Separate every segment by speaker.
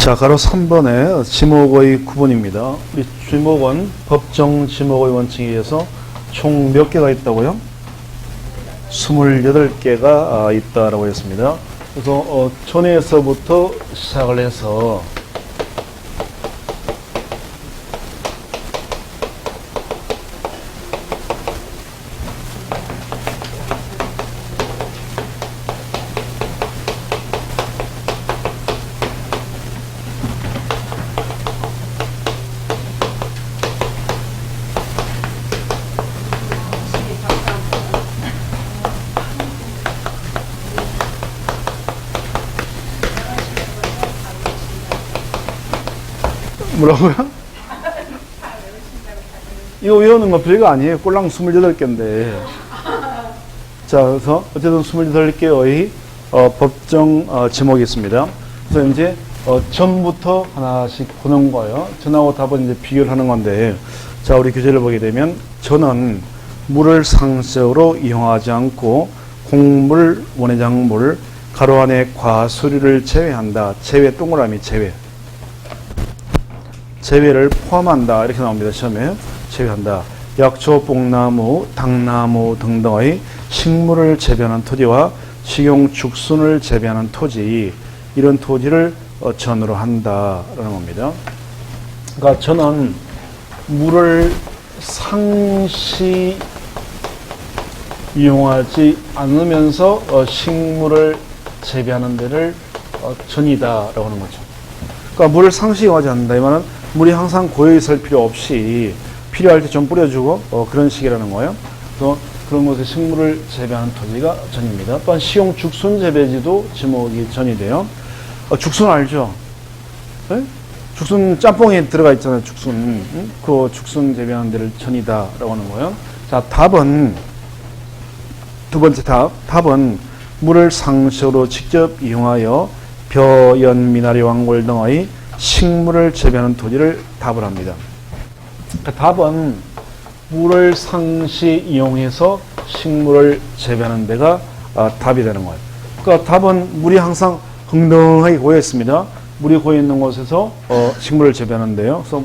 Speaker 1: 자, 가로 3번의 지목의 구분입니다. 우리 지목은 법정 지목의 원칙에 의해서 총 몇 개가 있다고요? 28개가 있다라고 했습니다. 그래서 전에서부터 시작을 해서 뭐라고요? 이거 외우는 거 별거 아니에요. 꼴랑 28개인데. 자, 그래서 어쨌든 28개의 법정 지목이 있습니다. 그래서 이제 전부터 하나씩 보는 거예요. 전하고 답은 이제 비교를 하는 건데, 자, 우리 교재를 보게 되면 전은 물을 상식적으로 이용하지 않고 곡물, 원해작물, 가로 안에 과수류를 제외한다. 제외, 동그라미 제외. 제외를 포함한다. 이렇게 나옵니다. 시험에. 제외한다. 약초, 뽕나무, 당나무 등등의 식물을 재배하는 토지와 식용 죽순을 재배하는 토지, 이런 토지를 전으로 한다라는 겁니다. 그러니까 전은 물을 상시 이용하지 않으면서 식물을 재배하는 데를 전이다라고 하는 거죠. 그러니까 물을 상시 이용하지 않는다. 이 말은 물이 항상 고여 있을 필요 없이 필요할 때 좀 뿌려주고 그런 식이라는 거예요. 그래서 그런 곳에 식물을 재배하는 토지가 전입니다. 또한 식용 죽순 재배지도 지목이 전이 돼요. 죽순 알죠? 네? 죽순 짬뽕에 들어가 있잖아요. 죽순. 그 죽순 재배하는 데를 전이다라고 하는 거예요. 자, 답은 두 번째 답은 물을 상식으로 직접 이용하여 벼, 연, 미나리, 왕골 등의 식물을 재배하는 토지를 답을 합니다. 그러니까 답은 물을 상시 이용해서 식물을 재배하는 데가 답이 되는 거예요. 그러니까 답은 물이 항상 흥덩하게 고여 있습니다. 물이 고여 있는 곳에서 식물을 재배하는데요. 그래서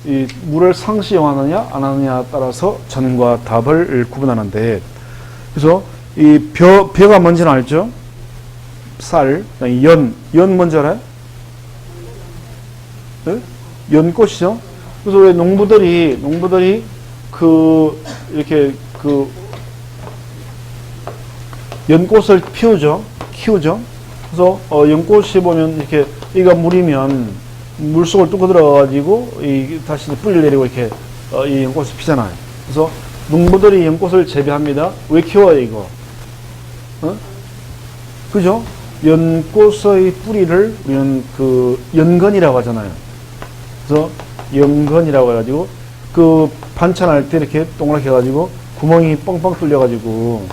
Speaker 1: 이 물을 상시 이용하느냐 안 하느냐에 따라서 전과 답을 구분하는데, 그래서 이 벼가 뭔지는 알죠? 쌀, 연 뭔지 알아요? 네? 연꽃이죠. 그래서 왜 농부들이 이렇게 연꽃을 키우죠. 그래서 연꽃이 보면 이렇게 이가 물이면 물속을 뚫고 들어가가지고 다시 뿌리를 내리고 이렇게 이 연꽃을 피잖아요. 그래서 농부들이 연꽃을 재배합니다. 왜 키워요 이거? 그죠? 연꽃의 뿌리를 우리는 연근이라고 하잖아요. 그래서 연근이라고 해가지고 반찬할 때 이렇게 동그랗게 해가지고 구멍이 뻥뻥 뚫려가지고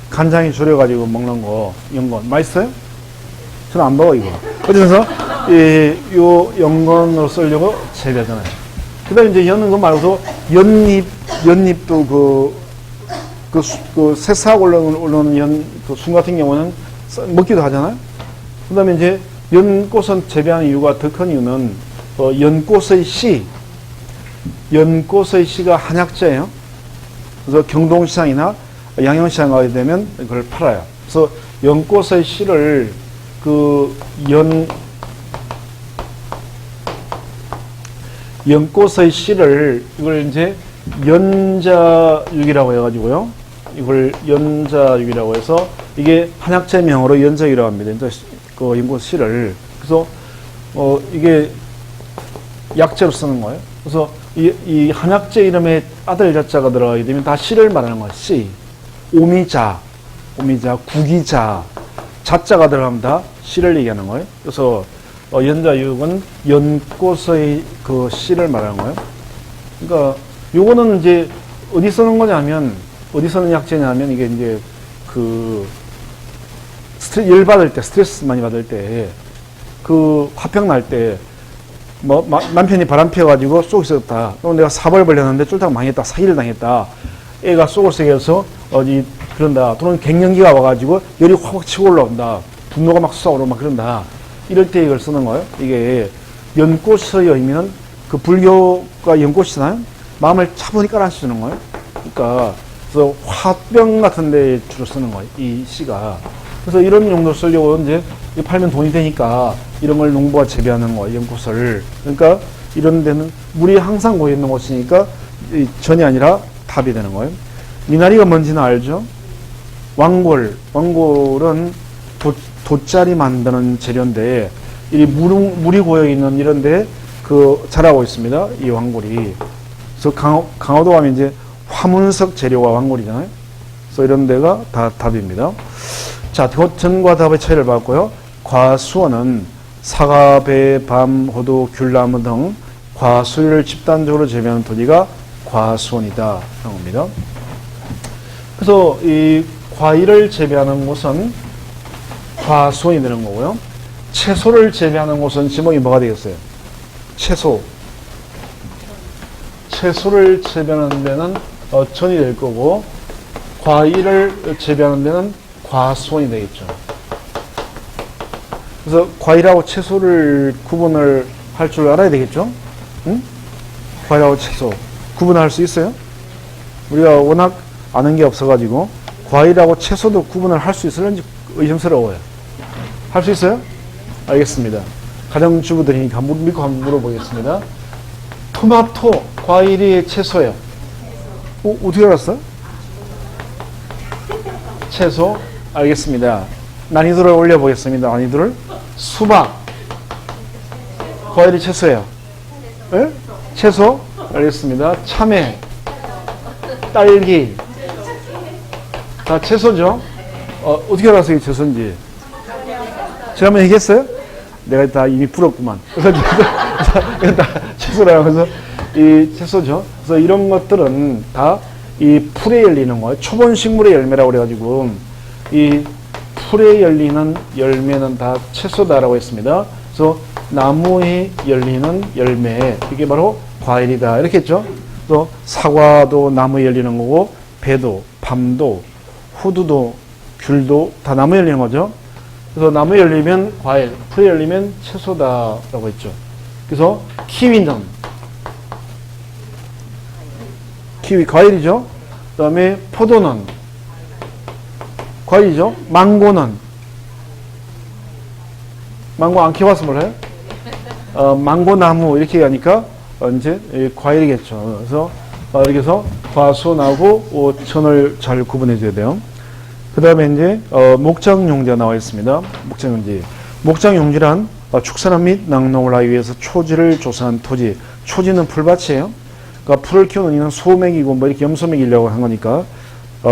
Speaker 1: 간장에 졸여가지고 먹는 거, 연근 맛있어요? 저는 안 먹어 이거. 그래서 요 연근으로 쓰려고 재배하잖아요. 그다음에 이제 연근 말고도 연잎도 새싹 올라오는 순 같은 경우는 먹기도 하잖아요. 그 다음에 이제 연꽃은 재배하는 이유가 더 큰 이유는 연꽃의 씨가 한약재예요. 그래서 경동시장이나 양영시장 가게 되면 그걸 팔아요. 그래서 연꽃의 씨를 연꽃의 씨를 이걸 이제 연자육이라고 해가지고요. 이걸 연자육이라고 해서 이게 한약재명으로 연자육이라고 합니다. 그 연꽃 씨를. 그래서 이게 약재로 쓰는 거예요. 그래서 이 한약재 이름에 아들 자자가 들어가게 되면 다 씨를 말하는 거예요. 씨. 오미자, 구기자, 자자가 들어가면 다 씨를 얘기하는 거예요. 그래서 연자육은 연꽃의 씨를 말하는 거예요. 그러니까 요거는 이제 어디 쓰는 거냐면, 어디 쓰는 약재냐면 이게 이제 열 받을 때, 스트레스 많이 받을 때, 화병 날 때, 남편이 바람 피워가지고 쏙 있었다. 또 내가 사벌 벌렸는데 쫄딱 망했다. 사기를 당했다. 애가 쏙을 세게 해서 그런다. 또는 갱년기가 와가지고 열이 확 치고 올라온다. 분노가 막 솟아오르고 막 그런다. 이럴 때 이걸 쓰는 거예요. 이게 연꽃의 의미는 그 불교가 연꽃이잖아요. 마음을 차분히 깔아주는 거예요. 그러니까 그래서 화병 같은 데 주로 쓰는 거예요. 이 시가. 그래서 이런 용도로 쓰려고 이제 팔면 돈이 되니까 이런 걸 농부가 재배하는 거예요. 연꽃을. 그러니까 이런 데는 물이 항상 고여 있는 곳이니까 전이 아니라 답이 되는 거예요. 미나리가 뭔지는 알죠? 왕골은 돗자리 만드는 재료인데 이 물이 고여 있는 이런 데 그 자라고 있습니다. 이 왕골이. 그래서 강화도 가면 이제 화문석 재료가 왕골이잖아요. 그래서 이런 데가 다 답입니다. 자, 전과 답의 차이를 봤고요. 과수원은 사과, 배, 밤, 호두, 귤나무 등 과수를 집단적으로 재배하는 토지가 과수원이다. 라는 겁니다. 그래서 이 과일을 재배하는 곳은 과수원이 되는 거고요. 채소를 재배하는 곳은 지목이 뭐가 되겠어요? 채소를 재배하는 데는 전이 될 거고, 과일을 재배하는 데는 과수원이 되겠죠. 그래서 과일하고 채소를 구분을 할 줄 알아야 되겠죠? 응? 과일하고 채소 구분할 수 있어요? 우리가 워낙 아는 게 없어가지고 과일하고 채소도 구분을 할 수 있을는지 의심스러워요. 할 수 있어요? 알겠습니다. 가정주부들이니까 믿고 한번 물어보겠습니다. 토마토, 과일이 채소예요. 어떻게 알았어? 채소? 알겠습니다. 난이도를 올려보겠습니다. 난이도를. 수박, 과일이 채소예요. 네? 채소? 알겠습니다. 참외, 딸기, 다 채소죠? 어떻게 알았어요? 이게 채소인지. 제가 한번 얘기했어요? 내가 다 이미 풀었구만. 그래서 다 채소라고 해서 이 채소죠. 그래서 이런 것들은 다 이 풀에 열리는 거예요. 초본 식물의 열매라고 그래가지고 이 풀에 열리는 열매는 다 채소다라고 했습니다. 그래서 나무에 열리는 열매, 이게 바로 과일이다. 이렇게 했죠. 또 사과도 나무에 열리는 거고, 배도, 밤도, 호두도, 귤도 다 나무에 열리는 거죠. 그래서 나무에 열리면 과일, 풀에 열리면 채소다라고 했죠. 그래서 키위는 과일이죠. 그 다음에 포도는 과일이죠. 망고는 망고 안 키워봐서 몰라요? 망고나무 이렇게 하니까 이제 과일이겠죠. 그래서 이렇게 해서 과수원하고 천을 잘 구분해 줘야 돼요. 그 다음에 이제 목장용지가 나와 있습니다. 목장용지. 목장용지란 축산업 및 낙농을 하기 위해서 초지를 조성한 토지. 초지는 풀밭이에요. 그러니까 풀을 키우는 이는 소맥이고 뭐 이렇게 염소맥이려고 한 거니까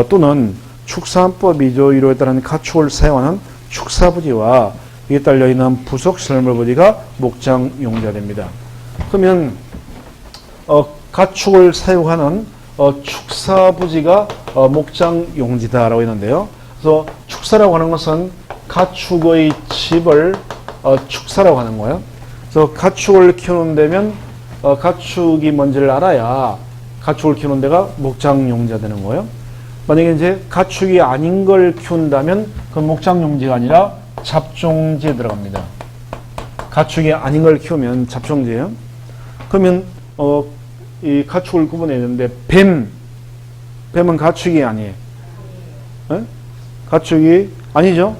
Speaker 1: 또는 축산법 2조 1호에 따른 가축을 사용하는 축사부지와 이에 딸려 있는 부속 시설물 부지가 목장용지가 됩니다. 그러면 가축을 사용하는 축사부지가 목장용지다라고 했는데요. 그래서 축사라고 하는 것은 가축의 집을 축사라고 하는 거예요. 그래서 가축을 키우는 데면 가축이 뭔지를 알아야 가축을 키우는 데가 목장용지가 되는 거예요. 만약에 이제 가축이 아닌 걸 키운다면 그건 목장용지가 아니라 잡종지에 들어갑니다. 가축이 아닌 걸 키우면 잡종지예요. 그러면 이 가축을 구분해야 되는데 뱀은 가축이 아니에요. 네? 가축이 아니죠.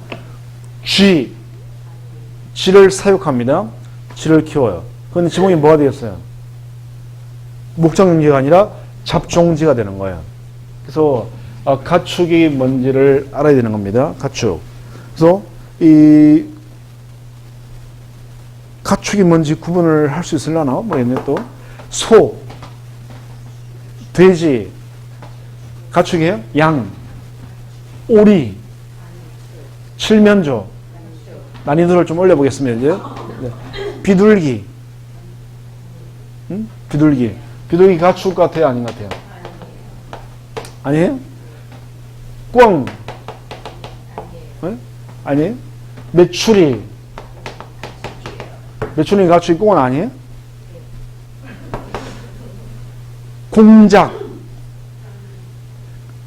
Speaker 1: 쥐를 사육합니다. 쥐를 키워요. 그런데 지목이 뭐가 되겠어요? 목장용지가 아니라 잡종지가 되는 거예요. 그래서 가축이 뭔지를 알아야 되는 겁니다. 가축. 그래서 이 가축이 뭔지 구분을 할 수 있으려나 모르겠네. 또 소, 돼지, 가축이에요? 양, 오리, 칠면조. 난이도를 좀 올려보겠습니다. 이제 비둘기, 비둘기 가축 같아요? 아닌 것 같아요? 아니에요? 꿩, 네? 아니에요? 메추리 가축이 꿩은 아니에요? 공작,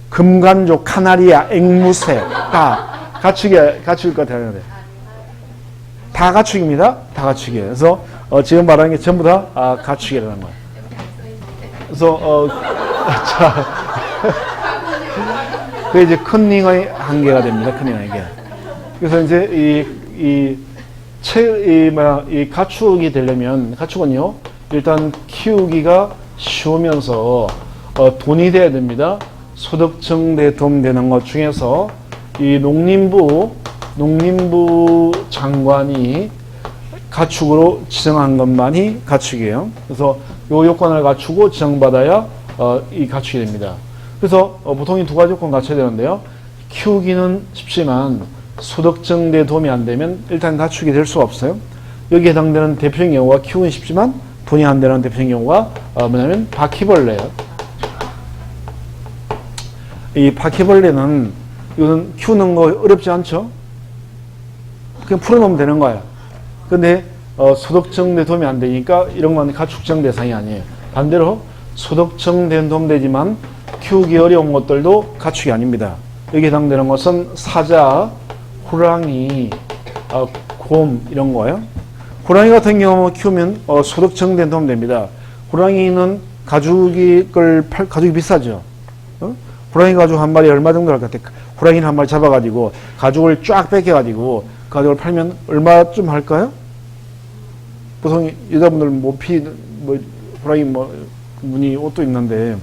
Speaker 1: 금간조, 카나리아, 앵무새 다 가축일 것 같아요. 다 가축입니다. 다 가축이에요. 그래서 지금 말하는 게 전부 다 가축이라는 거예요. 그래서 자, 그게 이제 컨닝의 한계가 됩니다. 컨닝의 한계. 그래서 이제 이 가축이 되려면 가축은요 일단 키우기가 쉬우면서 돈이 돼야 됩니다. 소득 증대에 도움되는 것 중에서 이 농림부 장관이 가축으로 지정한 것만이 가축이에요. 그래서 요 요건을 갖추고 지정받아야 이 가축이 됩니다. 그래서 보통 이 두 가지 요건 갖춰야 되는데요. 키우기는 쉽지만 소득 증대에 도움이 안 되면 일단 가축이 될 수가 없어요. 여기에 해당되는 대표적인 경우가 키우기는 쉽지만 돈이 안 되는 대표적인 경우가 뭐냐면 바퀴벌레예요. 이 바퀴벌레는 이거는 키우는 거 어렵지 않죠? 그냥 풀어놓으면 되는 거예요. 근데 소득 증대에 도움이 안 되니까 이런 건 가축증 대상이 아니에요. 반대로 소득 증대는 도움되지만 키우기 어려운 것들도 가축이 아닙니다. 여기 해당되는 것은 사자, 호랑이, 곰 이런 거예요. 호랑이 같은 경우 키우면 소득 증대에 도움됩니다. 호랑이는 가죽이 비싸죠. 호랑이 가죽 한 마리 얼마 정도 할 것 같아? 호랑이는 한 마리 잡아가지고 가죽을 쫙 뺏겨가지고 가죽을 팔면 얼마쯤 할까요? 보통 여자분들 호랑이 무늬 옷도 있는데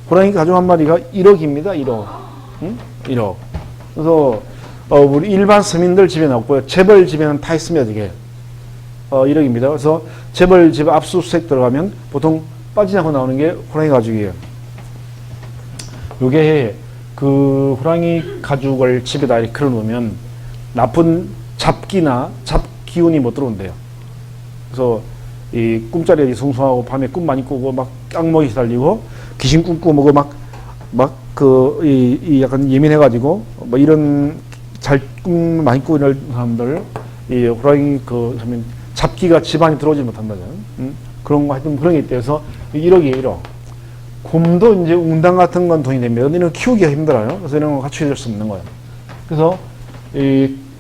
Speaker 1: 호랑이 가죽 한 마리가 1억입니다. 1억. 응? 1억. 그래서 우리 일반 서민들 집에는 없고요. 재벌 집에는 다 있습니다. 이게 1억입니다. 그래서 재벌 집 압수수색 들어가면 보통 빠지지 않고 나오는 게 호랑이 가죽이에요. 요게 그 호랑이 가죽을 집에다 이렇게 걸어놓으면 나쁜 잡기운이 못 들어온대요. 그래서 이 꿈자리에 성성하고 밤에 꿈 많이 꾸고 막 깡먹이 달리고 귀신 꿈꾸고 뭐고 약간 예민해가지고 뭐 이런 잘 꿈 많이 꾸는 사람들 이 호랑이 잡기가 집안에 들어오지 못한다죠. 그런 거 하여튼 그런 게 있대요. 그래서 1억이에요. 1억. 곰도 이제 웅당 같은 건 돈이 됩니다. 근데 이런 키우기가 힘들어요. 그래서 이런 거 가축이 될 수 없는 거예요. 그래서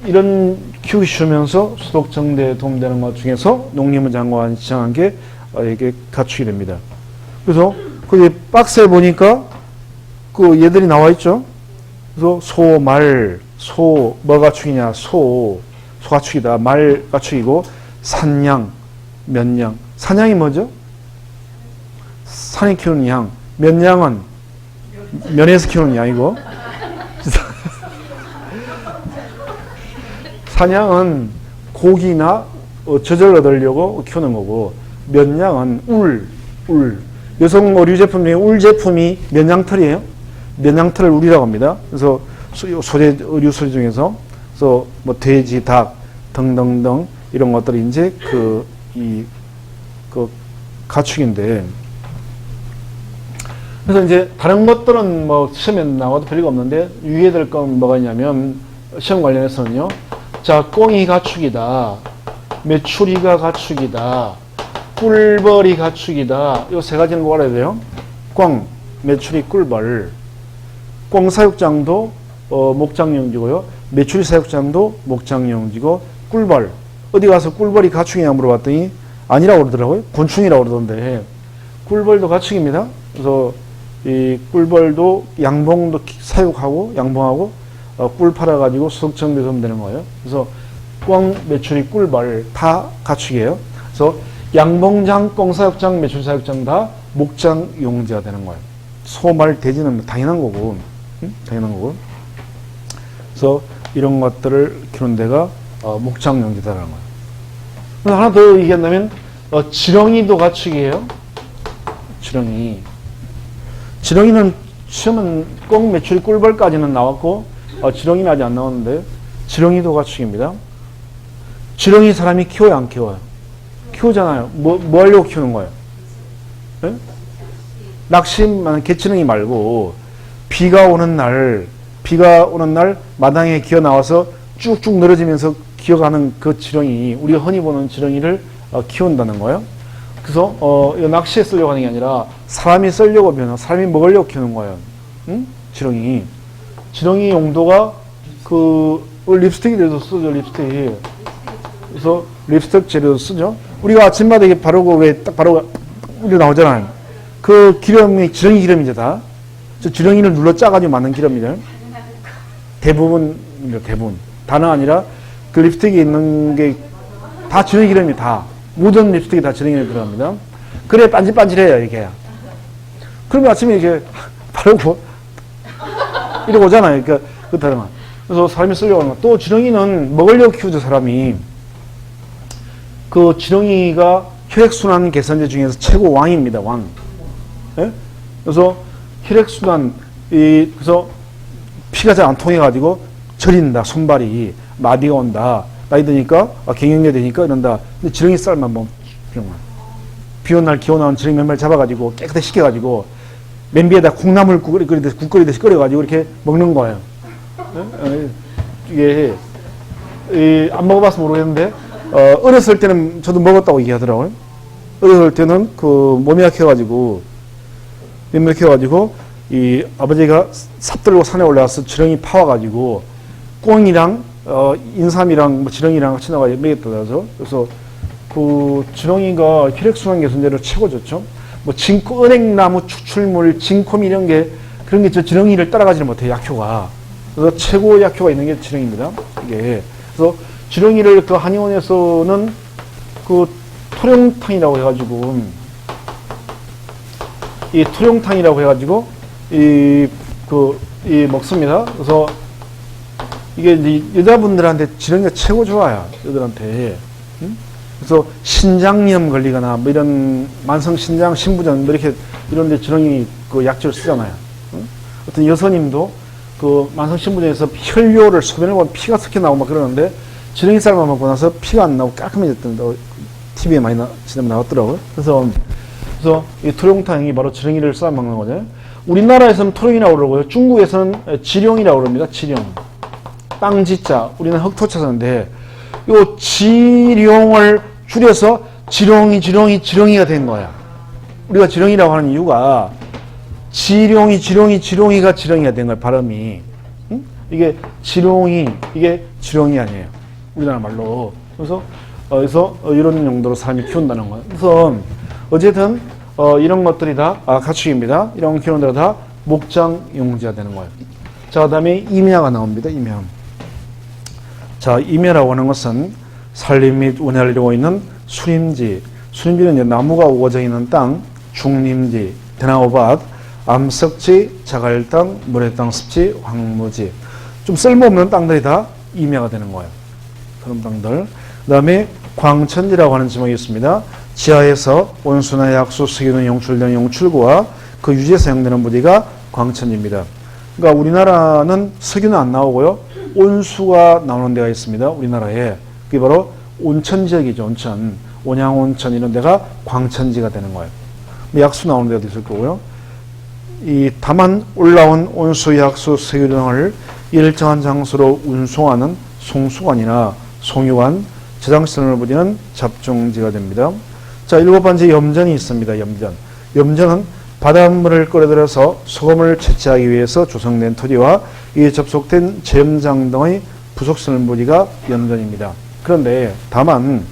Speaker 1: 이런 키우기 쉬우면서 소득 증대에 도움되는 것 중에서 농림부 장관이 지정한 게 이게 가축이 됩니다. 그래서 그 박스에 보니까 그 얘들이 나와 있죠. 그래서 소, 말, 뭐 가축이냐? 소 가축이다. 말 가축이고 산양, 면양. 산양이 뭐죠? 산에 키우는 양. 면양은 면에서 키우는 양이고 산양은 고기나 젖을 얻으려고 키우는 거고 면양은 울. 여성 의류 제품 중에 울 제품이 면양털이에요. 면양털을 울이라고 합니다. 그래서 의류 소재 중에서 그래서 뭐 돼지, 닭 등등등 이런 것들이 이제 그 가축인데 그래서 이제 다른 것들은 뭐 시험에 나와도 별거 없는데 유의해야 될 건 뭐가 있냐면 시험 관련해서는요. 자, 꽁이 가축이다. 메추리가 가축이다. 꿀벌이 가축이다. 이 세 가지는 뭐 알아야 돼요? 꽁, 메추리, 꿀벌. 꽁 사육장도 목장용지고요. 메추리 사육장도 목장용지고 꿀벌. 어디 가서 꿀벌이 가축이냐 물어봤더니 아니라고 그러더라고요. 곤충이라고 그러던데 꿀벌도 가축입니다. 그래서 이 꿀벌도 양봉도 사육하고 양봉하고 꿀 팔아가지고 소득 증대에 도움되는 거예요. 그래서 꽁, 메추리, 꿀벌 다 가축이에요. 그래서 양봉장, 꽁사육장, 메추리 사육장 다 목장 용지가 되는 거예요. 소, 말, 돼지는 당연한 거고, 당연한 거고. 그래서 이런 것들을 키우는 데가 목장 용지다라는 거예요. 하나 더 얘기한다면 지렁이도 가축이에요. 지렁이는 시험은 꽁, 메추리, 꿀벌까지는 나왔고 지렁이는 아직 안 나왔는데 지렁이도 가축입니다. 지렁이 사람이 키워요, 안 키워요? 키우잖아요. 뭐 하려고 키우는 거예요? 네? 낚시만 개치렁이 말고 비가 오는 날 마당에 기어 나와서 쭉쭉 늘어지면서 기어가는 그 지렁이, 우리가 흔히 보는 지렁이를 키운다는 거예요. 그래서 이거 낚시에 쓰려고 하는 게 아니라 사람이 쓰려고 사람이 먹으려고 키우는 거예요. 응? 지렁이 용도가 립스틱이 돼서 쓰죠. 립스틱. 그래서 립스틱 재료 쓰죠. 우리가 아침마다 이게 바르고 왜 딱 바르고 이렇게 나오잖아요. 그 기름이 지렁이 기름이죠 다. 저 지렁이를 눌러 짜가지고 만든 기름이죠. 대부분 다는 아니라 그 립스틱에 있는 게 다 지렁이 기름이 다 모든 립스틱이 다 지렁이 기름이 들어갑니다. 그래 반질반질해요 이게. 그러면 아침에 이렇게 바르고 이러고 오잖아요. 그러니까 그렇다면 그래서 사람이 쓰려고 하는 거. 또 지렁이는 먹으려고 키우죠 사람이. 그 지렁이가 혈액순환 개선제 중에서 최고 왕입니다. 왕. 예? 그래서 혈액순환 그래서 피가 잘 안 통해가지고 저린다. 손발이 마비가 온다. 나이 드니까 갱년기 되니까 이런다. 근데 지렁이 쌀만 먹으면 비 오는 날 기온 나온 지렁이 몇 마리 잡아가지고 깨끗하게 씻겨가지고 맨비에다 콩나물 국 끓이듯이 끓여가지고 이렇게 먹는 거예요. 이게 안 먹어봐서 모르겠는데 어렸을 때는 저도 먹었다고 얘기하더라고요. 어렸을 때는 그 몸이 약해가지고 이 아버지가 삽 들고 산에 올라와서 지렁이 파와가지고 꽁이랑 인삼이랑 뭐 지렁이랑 같이 나가 먹였더라고요. 그래서 그 지렁이가 혈액순환 개선제로 최고 좋죠. 뭐 은행나무 추출물, 진콤 이런 게 그런 게 저 지렁이를 따라가지는 못해요. 약효가. 그래서 최고 약효가 있는 게 지렁이입니다. 이게 그래서 지렁이를 그 한의원에서는 그 토룡탕이라고 해가지고 이 토룡탕이라고 해가지고 먹습니다. 그래서 이게 이제 여자분들한테 지렁이가 최고 좋아요. 여자들한테. 그래서 신장염 걸리거나 뭐 이런 만성 신장 신부전 뭐 이렇게 이런 데 지렁이 그 약재를 쓰잖아요. 어떤 여성님도 그 만성 신부전에서 혈뇨를 소변을 보면 피가 섞여 나오고 막 그러는데 지렁이 쌀만 먹고 나서 피가 안 나오고 깔끔해졌던 TV에 많이 나왔더라고요. 그래서 이 토룡탕이 바로 지렁이를 쌀 먹는 거죠. 우리나라에서는 토룡이라고 그러고요. 중국에서는 지룡이라고 그럽니다. 지룡. 땅지자. 우리는 흑토자 쓰는데 요 지룡을 줄여서 지렁이가 된 거야. 우리가 지렁이라고 하는 이유가 지렁이가 지렁이가 된 거야. 발음이. 응? 이게 지렁이 아니에요. 우리나라 말로. 그래서 이런 용도로 사람이 키운다는 거예요. 그래서 어쨌든 이런 것들이 다 가축입니다. 이런 키우는 다 목장용지가 되는 거예요. 자, 그다음에 임야가 나옵니다. 임야. 자, 임야라고 하는 것은 산림 및 운해를 이루고 있는 수림지. 수림지는 이제 나무가 우거져 있는 땅, 중림지, 대나무밭, 암석지, 자갈땅, 모래땅, 습지, 황무지. 좀 쓸모없는 땅들이 다 임야가 되는 거예요. 그런 땅들. 그 다음에 광천지라고 하는 지목이 있습니다. 지하에서 온수나 약수, 석유는 용출된 용출구와 그 유지에 사용되는 부지가 광천지입니다. 그러니까 우리나라는 석유는 안 나오고요. 온수가 나오는 데가 있습니다. 우리나라에. 그게 바로 온천 지역이죠. 온천. 온양온천 이런 데가 광천지가 되는 거예요. 약수 나오는 데도 있을 거고요. 다만 올라온 온수, 약수, 석유 등을 일정한 장소로 운송하는 송수관이나 송유관, 저장시설을 부지는 잡종지가 됩니다. 자, 7번째 염전이 있습니다. 염전은 바닷물을 끌어들여서 소금을 채취하기 위해서 조성된 토지와 이에 접속된 제염장 등의 부속설물지가 염전입니다. 그런데 다만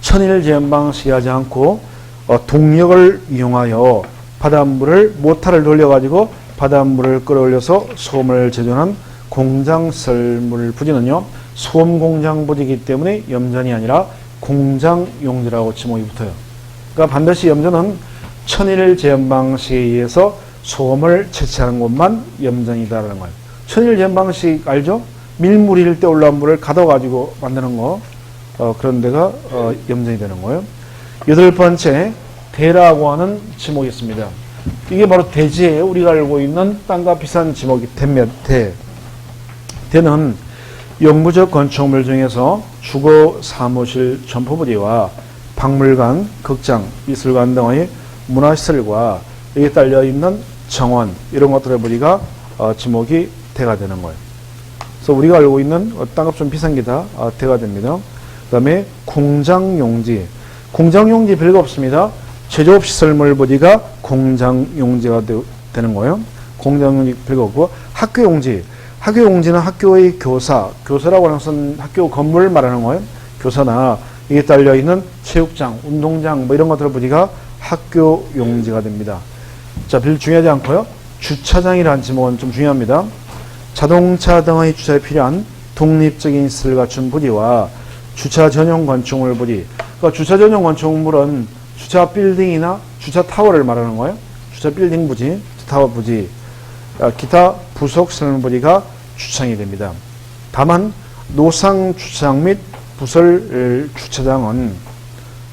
Speaker 1: 천일제염방식이 하지 않고 동력을 이용하여 바닷물을 모타를 돌려가지고 바닷물을 끌어올려서 소금을 제조하는 공장설물 부지는요, 소금 공장 부지이기 때문에 염전이 아니라 공장용지라고 지목이 붙어요. 그러니까 반드시 염전은 천일제염방식에 의해서 소금을 채취하는 곳만 염전이다라는 거예요. 천일제염방식 알죠? 밀물일 때 올라온 물을 가둬가지고 만드는 거, 그런 데가 염전이 되는 거예요. 8번째, 대라고 하는 지목이 있습니다. 이게 바로 대지예요. 우리가 알고 있는 땅과 비슷한 지목이 대는 영구적 건축물 중에서 주거, 사무실, 점포부지와 박물관, 극장, 미술관 등의 문화시설과 여기에 딸려있는 정원 이런 것들의 부지가 지목이 대가 되는 거예요. 그래서 우리가 알고 있는 땅값 좀 비싼 게 다 대가 됩니다. 그 다음에 공장용지. 공장용지 별거 없습니다. 제조업시설물 부지가 공장용지가 되는 거예요. 공장용지 별거 없고 학교용지. 학교 용지는 학교의 교사라고 하는 것은 학교 건물을 말하는 거예요. 교사나 이게 딸려있는 체육장, 운동장 뭐 이런 것들을 보니까 학교 용지가 됩니다. 자, 별로 중요하지 않고요. 주차장이라는 지목은 좀 중요합니다. 자동차 등의 주차에 필요한 독립적인 시설을 갖춘 부지와 주차 전용 건축물 부지. 그러니까 주차 전용 건축물은 주차 빌딩이나 주차 타워를 말하는 거예요. 주차 빌딩 부지, 타워 부지, 기타 부속 시설 부지가 주차장이 됩니다. 다만 노상 주차장 및 부설 주차장은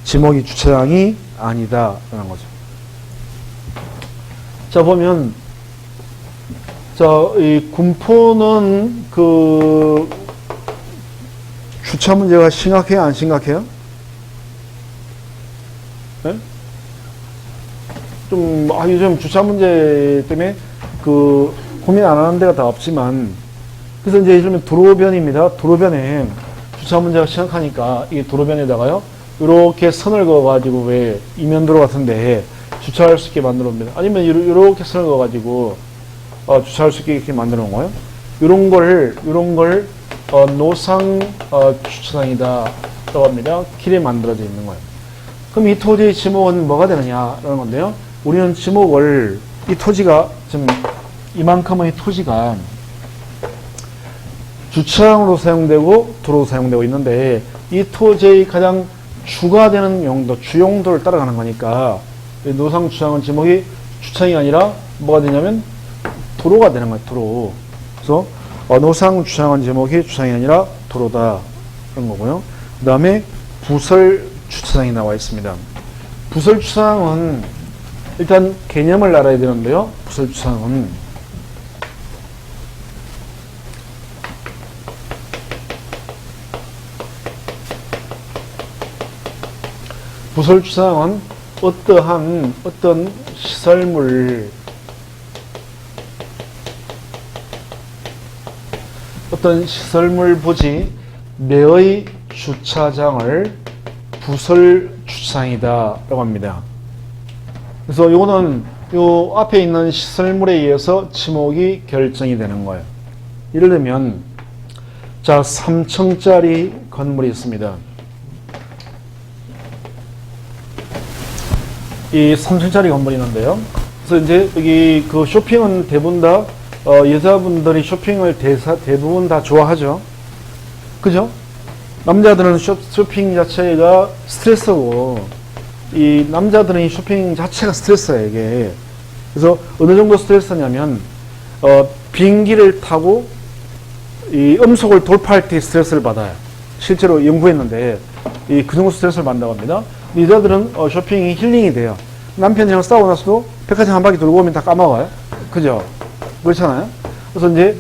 Speaker 1: 지목이 주차장이 아니다라는 거죠. 자, 보면 이 군포는 그 주차 문제가 심각해요, 안 심각해요? 네? 좀 요즘 주차 문제 때문에 그 고민 안 하는 데가 다 없지만, 그래서 이제 예를 들면 도로변입니다. 도로변에 주차 문제가 심각하니까 이 도로변에다가요 이렇게 선을 그어가지고 왜 이면도로 같은데 주차할 수 있게 만들어 옵니다. 아니면 이렇게 선을 그어가지고 주차할 수 있게 이렇게 만들어 놓은 거예요. 이런 걸 노상 주차장이다 라고 합니다. 길에 만들어져 있는 거예요. 그럼 이 토지의 지목은 뭐가 되느냐라는 건데요. 우리는 지목을 이 토지가 지금 이만큼의 토지가 주차장으로 사용되고 도로로 사용되고 있는데 이 토지의 가장 주가 되는 용도, 주용도를 따라가는 거니까 노상 주차장은 지목이 주차장이 아니라 뭐가 되냐면 도로가 되는 거예요. 도로. 그래서 노상 주차장은 제목이 주차장이 아니라 도로다 그런 거고요. 그 다음에 부설 주차장이 나와 있습니다. 부설 주차장은 일단 개념을 알아야 되는데요. 부설 주차장은 부설 주차장은 어떤 시설물, 어떤 시설물 부지 내의 주차장을 부설 주차장이다 라고 합니다. 그래서 요거는 요 앞에 있는 시설물에 의해서 지목이 결정이 되는 거예요. 예를 들면 자 3층짜리 건물이 있습니다. 이 3층짜리 건물이 있는데요. 그래서 이제 여기 그 쇼핑은 대부분 다 여자분들이 쇼핑을 대부분 다 좋아하죠. 그죠? 남자들은 쇼핑 자체가 스트레스고, 이 남자들은 이 쇼핑 자체가 스트레스예요, 이게. 그래서 어느 정도 스트레스냐면, 비행기를 타고 이 음속을 돌파할 때 스트레스를 받아요. 실제로 연구했는데, 그 정도 스트레스를 받는다고 합니다. 여자들은 쇼핑이 힐링이 돼요. 남편이랑 싸우고 나서도 백화점 한 바퀴 돌고 오면 다 까먹어요. 그죠? 그렇잖아요. 그래서 이제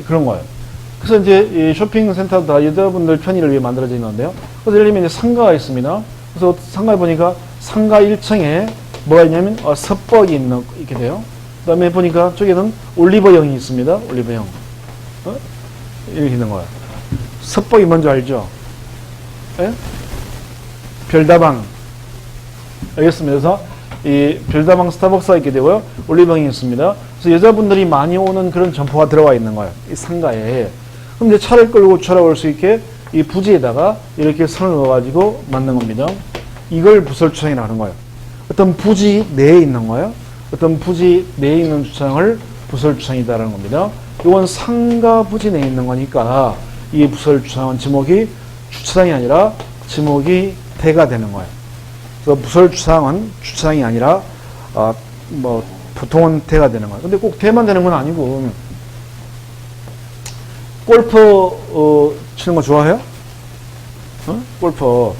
Speaker 1: 그런 거예요. 그래서 이제 이 쇼핑센터도 다 여자분들 편의를 위해 만들어져 있는데요. 그래서 예를 들면 이제 상가가 있습니다. 그래서 상가에 보니까 상가 1층에 뭐가 있냐면 서뻑이 있게 돼요. 그 다음에 보니까 저기는 올리버영이 있습니다. 올리버영. 이렇게 있는 거예요. 서뻑이 뭔지 알죠? 예? 별다방. 알겠습니다. 그래서 이 별다방 스타벅스가 있게 되고요. 올리버영이 있습니다. 그래서 여자분들이 많이 오는 그런 점포가 들어와 있는 거예요. 이 상가에. 그럼 이제 차를 끌고 주차를 올 수 있게 이 부지에다가 이렇게 선을 넣어가지고 만든 겁니다. 이걸 부설주차장이라고 하는 거예요. 어떤 부지 내에 있는 거예요. 어떤 부지 내에 있는 주차장을 부설주차장이다라는 겁니다. 이건 상가 부지 내에 있는 거니까 이 부설주차장은 지목이 주차장이 아니라 지목이 대가 되는 거예요. 그래서 부설주차장은 주차장이 아니라 보통은 대가 되는 거예요. 근데 꼭 대만 되는 건 아니고, 골프 치는 거 좋아해요? 골프.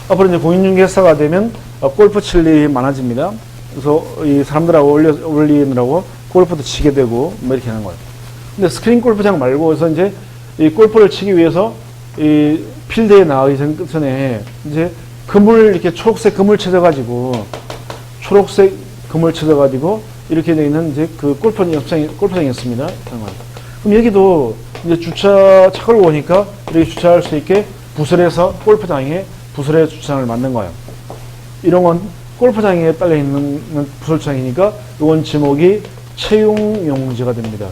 Speaker 1: 앞으로 이제 공인중개사가 되면 골프 칠 일이 많아집니다. 그래서 이 사람들하고 어울리느라고 골프도 치게 되고 뭐 이렇게 하는 거예요. 근데 스크린 골프장 말고 그래서 이제 이 골프를 치기 위해서 이 필드에 나가기 전에 이제 이렇게 초록색 그물 쳐져가지고 이렇게 되어 있는 이제 그 골프장이었습니다. 그럼 여기도 이제 차 끌고 오니까 이렇게 주차할 수 있게 부설해서 골프장에 부설해 주차장을 만든 거예요. 이런 건 골프장에 딸려 있는 부설주차장이니까 이건 지목이 채용용지가 됩니다.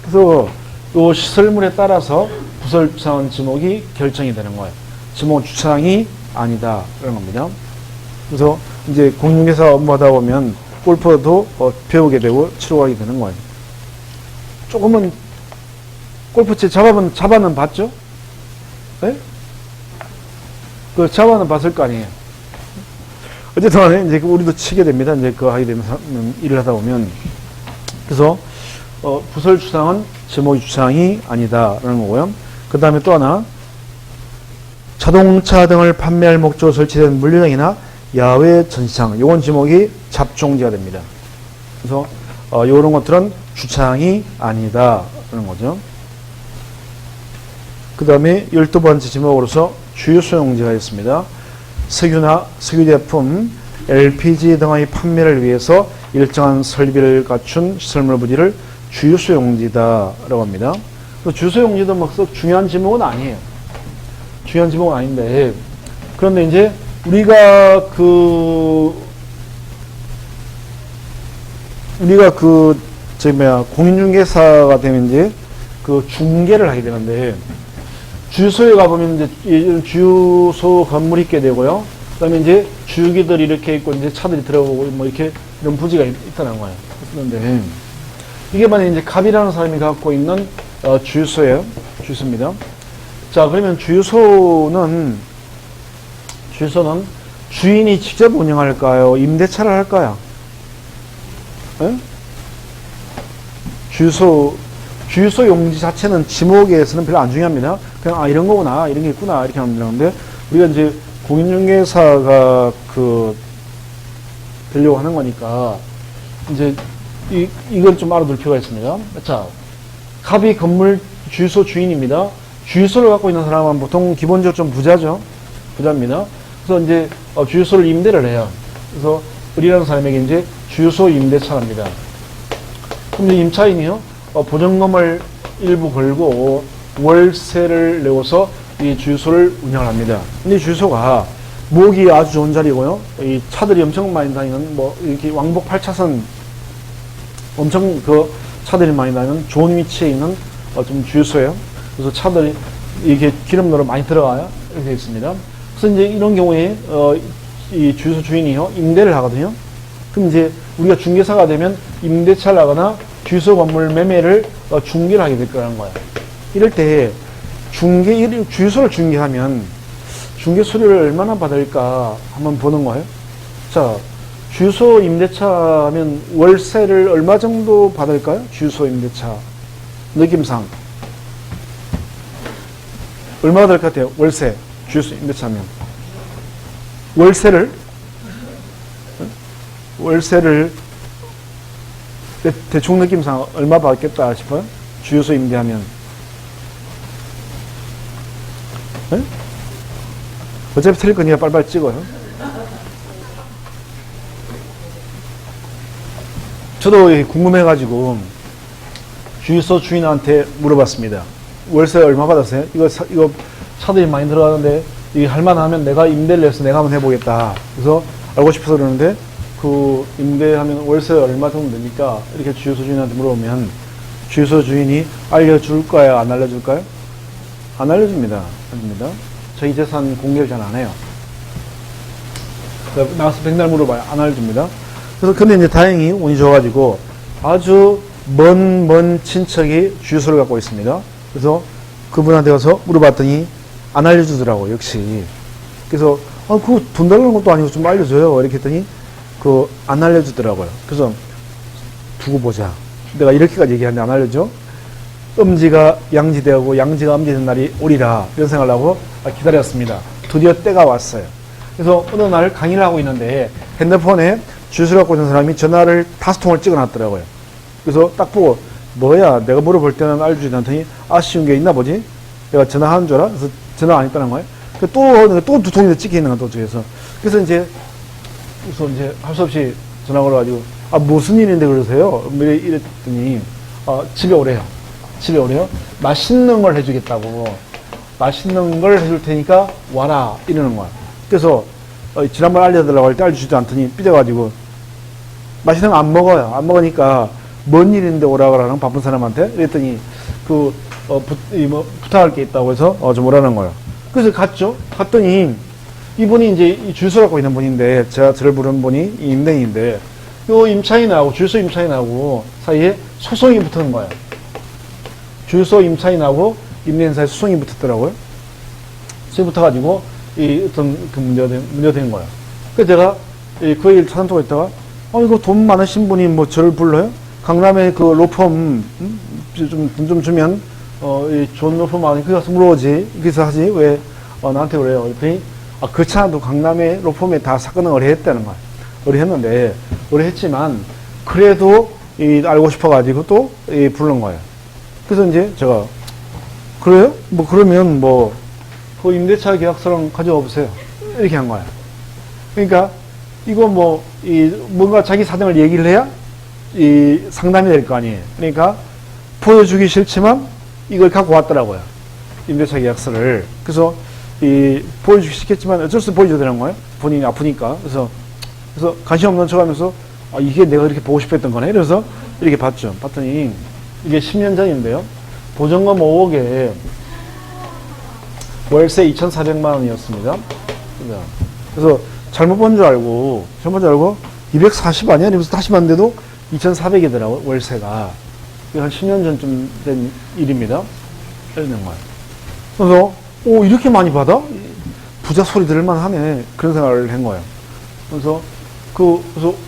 Speaker 1: 그래서 요 시설물에 따라서 부설주차원 지목이 결정이 되는 거예요. 지목은 주차장이 아니다. 이런 겁니다. 그래서 이제 공인중개사 업무하다 보면 골프도 배우게 되고 치러가게 되는 거예요. 조금은 골프채 잡아는 봤죠? 네? 그 잡아는 봤을 거 아니에요. 어쨌든 간에 이제 우리도 치게 됩니다. 이제 그거 하게 되면 일을 하다 보면. 그래서 부설 주차장은 지목이 주차장이 아니다라는 거고요. 그 다음에 또 하나, 자동차 등을 판매할 목적으로 설치된 물류장이나 야외 전시장, 요건 지목이 잡종지가 됩니다. 그래서 요런 것들은 주차장이 아니다라는 거죠. 그 다음에 12번째 지목으로서 주요소용지가 있습니다. 석유나 석유제품, LPG 등의 판매를 위해서 일정한 설비를 갖춘 시설물 부지를 주요소용지다라고 합니다. 주요소용지도 막 썩 중요한 지목은 아니에요. 중요한 지목은 아닌데, 그런데 이제 우리가 공인중개사가 되면 이제 그 중개를 하게 되는데, 주유소에 가보면 이제 주유소 건물이 있게 되고요. 그 다음에 이제 주유기들이 이렇게 있고, 이제 차들이 들어오고, 뭐 이렇게 이런 부지가 있다는 거예요. 그런데, 이게 만약 이제 갑이라는 사람이 갖고 있는 주유소예요. 주유소입니다. 자, 그러면 주유소는 주인이 직접 운영할까요? 임대차를 할까요? 에? 주유소 용지 자체는 지목에서는 별로 안 중요합니다. 그냥, 이런 거구나, 이런 게 있구나, 이렇게 하면 되는데, 우리가 이제 공인중개사가 되려고 하는 거니까, 이제, 이걸 좀 알아둘 필요가 있습니다. 자, 갑이 건물 주유소 주인입니다. 주유소를 갖고 있는 사람은 보통 기본적으로 좀 부자죠. 부자입니다. 그래서 이제 주유소를 임대를 해요. 그래서 을이라는 사람에게 이제 주유소 임대차를 합니다. 그럼 이제 임차인이요, 보증금을 일부 걸고 월세를 내고서 이 주유소를 운영을 합니다. 근데 주유소가 목이 아주 좋은 자리고요. 이 차들이 엄청 많이 다니는 이렇게 왕복 8차선 엄청 차들이 많이 다니는 좋은 위치에 있는 좀 주유소예요. 그래서 차들이 이렇게 기름도로 많이 들어가요. 이렇게 되어 있습니다. 그래서 이제 이런 경우에 이 주유소 주인이요, 임대를 하거든요. 그럼 이제 우리가 중개사가 되면 임대차를 하거나 주유소 건물 매매를 중개를 하게 될 거라는 거예요. 이럴 때 주유소를 중개하면 중개 수수료를 얼마나 받을까 한번 보는 거예요. 자, 주유소 임대차 하면 월세를 얼마 정도 받을까요? 주유소 임대차 느낌상 얼마 될 것 같아요? 월세 주유소 임대차 하면 월세를 대충 느낌상 얼마 받겠다 싶어요? 주유소 임대하면. 네? 어차피 틀릴 거니까 빨리빨리 찍어요. 저도 궁금해가지고 주유소 주인한테 물어봤습니다. 월세 얼마 받았어요? 이거 차들이 많이 들어가는데 이게 할만하면 내가 임대를 해서 내가 한번 해보겠다. 그래서 알고 싶어서 그러는데 그 임대하면 월세 얼마 정도 됩니까? 이렇게 주유소 주인한테 물어보면 주유소 주인이 알려줄까요? 안 알려줄까요? 안 알려줍니다. 저희 재산 공개를 잘 안 해요. 나가서 백날 물어봐요. 안 알려줍니다. 그래서 근데 이제 다행히 운이 좋아가지고 아주 먼 친척이 주유소를 갖고 있습니다. 그래서 그분한테 가서 물어봤더니 안 알려주더라고요. 역시. 그래서 그거 돈 달라는 것도 아니고 좀 알려줘요. 이렇게 했더니 안 알려주더라고요. 그래서 두고 보자. 내가 이렇게까지 얘기하는데 안 알려줘? 음지가 양지되고 양지가 음지된 날이 오리라 이런 생각을 하고 기다렸습니다. 드디어 때가 왔어요. 그래서 어느 날 강의를 하고 있는데 핸드폰에 주유소를 갖고 있는 사람이 전화를 5통을 찍어놨더라고요. 그래서 딱 보고 뭐야 내가 물어볼 때는 알려주지 않더니 아쉬운 게 있나 보지? 내가 전화하는 줄 알아? 그래서 전화 안 했다는 거예요. 또 2통이 더 찍혀 있는 거야, 또 저기서. 그래서 이제 할 수 없이 전화 걸어가지고 무슨 일인데 그러세요? 이랬더니 집에 오래요. 맛있는 걸 해주겠다고. 맛있는 걸 해줄 테니까 와라 이러는 거야. 그래서 지난번 알려달라고 할 때 알려주지도 않더니 삐져가지고 맛있는 거 안 먹어요. 안 먹으니까 뭔 일인데 오라 그러는 바쁜 사람한테. 그랬더니 부탁할 게 있다고 해서, 좀 오라는 거예요. 그래서 갔죠. 갔더니, 이분이 이제 주유소 갖고 있는 분인데, 저를 부른 분이 임대인인데, 요 임차인하고, 주유소 임차인하고 사이에 소송이 붙은 거예요. 주유소 임차인하고 임대인 사이에 소송이 붙었더라고요. 소송이 붙어가지고, 어떤 문제가 된 거예요. 그래서 제가 그 얘기를 찾아보고 있다가, 이거 돈 많으신 분이 뭐 저를 불러요? 강남에 그 로펌, 돈 좀 주면, 좋은 로펌 아니, 그거 가서 물어보지. 그래서 하지. 왜, 나한테 그래요? 그랬더니, 그렇지 않아도 강남의 로펌에 다 사건을 의뢰했다는 거야. 의뢰했는데, 의뢰했지만, 그래도, 알고 싶어가지고 또, 부른 거예요. 그래서 이제 제가, 그래요? 뭐, 그러면 뭐, 그 임대차 계약서랑 가져와 보세요. 이렇게 한 거야. 그러니까, 이거 뭐, 뭔가 자기 사정을 얘기를 해야, 상담이 될 거 아니에요. 그러니까, 보여주기 싫지만, 이걸 갖고 왔더라고요. 임대차 계약서를. 그래서, 보여주기 싫겠지만 어쩔 수 없이 보여줘야 되는 거예요. 본인이 아프니까. 그래서 관심 없는 척 하면서, 이게 내가 이렇게 보고 싶어 했던 거네. 그래서 이렇게 봤죠. 봤더니, 이게 10년 전인데요. 보증금 5억에 월세 2,400만 원이었습니다. 그래서 잘못 본 줄 알고 240 아니야? 이러면서 다시 봤는데도 2,400이더라고요. 월세가. 한 10년 전쯤 된 일입니다. 이러는 거예요. 그래서 이렇게 많이 받아? 부자 소리 들을만 하네. 그런 생각을 한 거예요. 그래서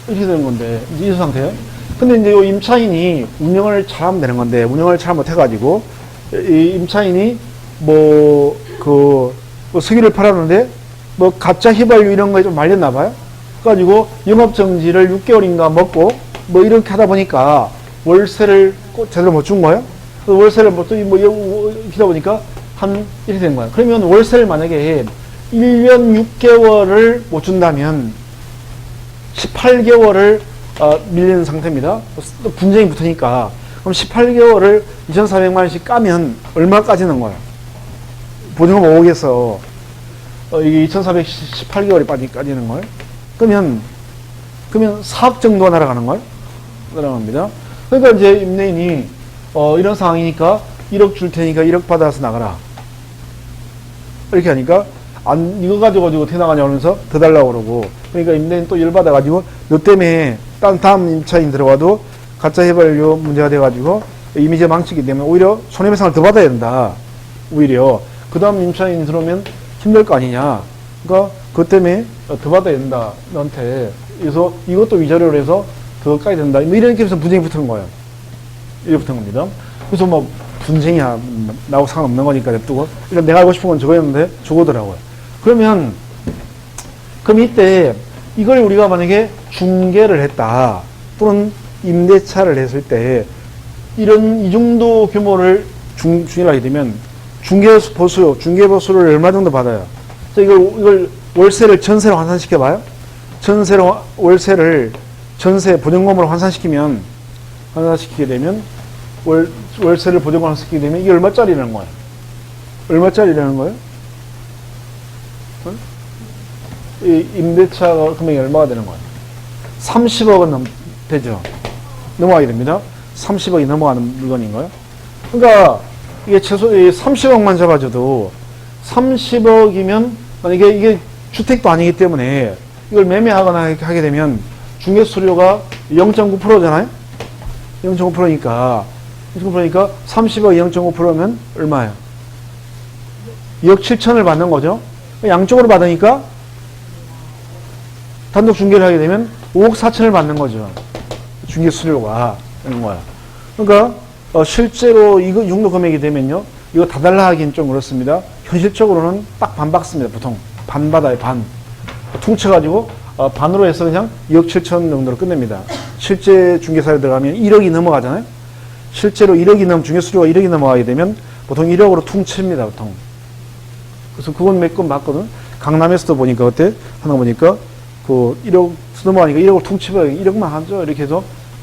Speaker 1: 이렇게 되는 건데, 이제 이 상태예요. 근데 이제 이 임차인이 운영을 잘하면 되는 건데, 운영을 잘 못해가지고, 이 임차인이 석유를 팔았는데, 가짜 휘발유 이런 거에 좀 말렸나 봐요. 그래가지고, 영업정지를 6개월인가 먹고, 이렇게 하다 보니까, 월세를 제대로 못 준 거예요. 그래서 월세를 못 주니, 이러다 보니까, 이렇게 된 거야. 그러면 월세를 만약에 1년 6개월을 못 준다면 18개월을 밀리는 상태입니다. 분쟁이 붙으니까. 그럼 18개월을 2,400만 원씩 까면 얼마까지는 거야? 보증금 5억에서 이게 2,418개월이 빠지는 거예요? 그러면 4억 정도가 날아가는 거예요? 날아갑니다. 그러니까 이제 임대인이 이런 상황이니까 1억 줄 테니까 1억 받아서 나가라. 이렇게 하니까, 이거 가지고 어떻게 나가냐 하면서 더 달라고 그러고, 그러니까 임대인 또 열받아가지고, 너 때문에 다음 임차인 들어와도 가짜 휘발유 문제가 돼가지고, 이미지가 망치기 때문에 오히려 손해배상을 더 받아야 된다. 오히려. 그 다음 임차인이 들어오면 힘들 거 아니냐. 그러니까, 그것 때문에 더 받아야 된다. 너한테. 그래서 이것도 위자료로 해서 더 까야 된다. 이렇게 해서 분쟁이 붙은 거예요. 이렇게 붙은 겁니다. 그래서 분쟁이야. 나하고 상관없는 거니까 냅두고. 그러니까 내가 알고 싶은 건 저거였는데, 저거더라고요. 그럼 이때, 이걸 우리가 만약에 중개를 했다. 또는 임대차를 했을 때, 이 정도 규모를 중개를 하게 되면, 중개보수를 얼마 정도 받아요? 이걸 월세를 전세로 환산시켜봐요? 전세 보증금으로 환산시키게 되면, 월세를 보증금으로 환산시키게 되면 이게 얼마짜리라는 거예요? 얼마짜리라는 거예요? 이 임대차 금액이 얼마가 되는 거예요? 30억은 되죠. 넘어가게 됩니다. 30억이 넘어가는 물건인 거예요. 그러니까 이게 최소 30억만 잡아줘도 30억이면 만약에 이게 주택도 아니기 때문에 이걸 매매하거나 하게 되면 중개수수료가 0.9%잖아요. 0.5%니까 30억 0.5%면 얼마예요? 2억 7천을 받는 거죠. 양쪽으로 받으니까 단독 중개를 하게 되면 5억 4천을 받는 거죠. 중개 수수료가 되는 거야. 그러니까 실제로 이 정도 금액이 되면요, 이거 다 달라 하긴 좀 그렇습니다. 현실적으로는 딱 반 받습니다. 보통 반 받아요. 반 퉁쳐가지고 반으로 해서 그냥 2억 7천 정도로 끝냅니다. 실제 중개사에 들어가면 1억이 넘어가잖아요. 실제로 1억이 중개 수수료가 1억이 넘어가게 되면 보통 1억으로 퉁칩니다. 보통. 그래서 그건 몇 건 맞거든. 강남에서도 보니까 어때? 하나 보니까 그 1억 넘어가니까 1억을 퉁치면 1억만 하죠. 이렇게 해서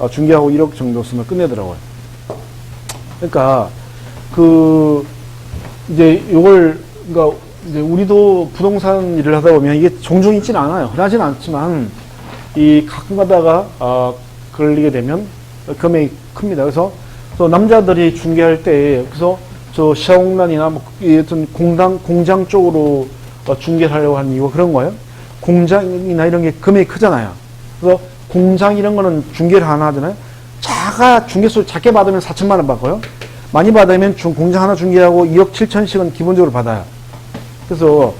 Speaker 1: 중개하고 1억 정도 쓰면 끝내더라고요. 그러니까 이제 그러니까 이제 우리도 부동산 일을 하다 보면 이게 종종 있지는 않아요. 흔하지는 않지만 가끔 가다가 걸리게 되면 금액이 큽니다. 그래서 또 남자들이 중개할 때, 그래서 저 시아공단이나 뭐, 어떤 공장 쪽으로 중개하려고 하는 이유가 그런 거예요. 공장이나 이런 게 금액이 크잖아요. 그래서 공장 이런 거는 중개를 하나 하잖아요. 중개수 작게 받으면 4천만 원 받고요. 많이 받으면 공장 하나 중개하고 2억 7천씩은 기본적으로 받아요. 그래서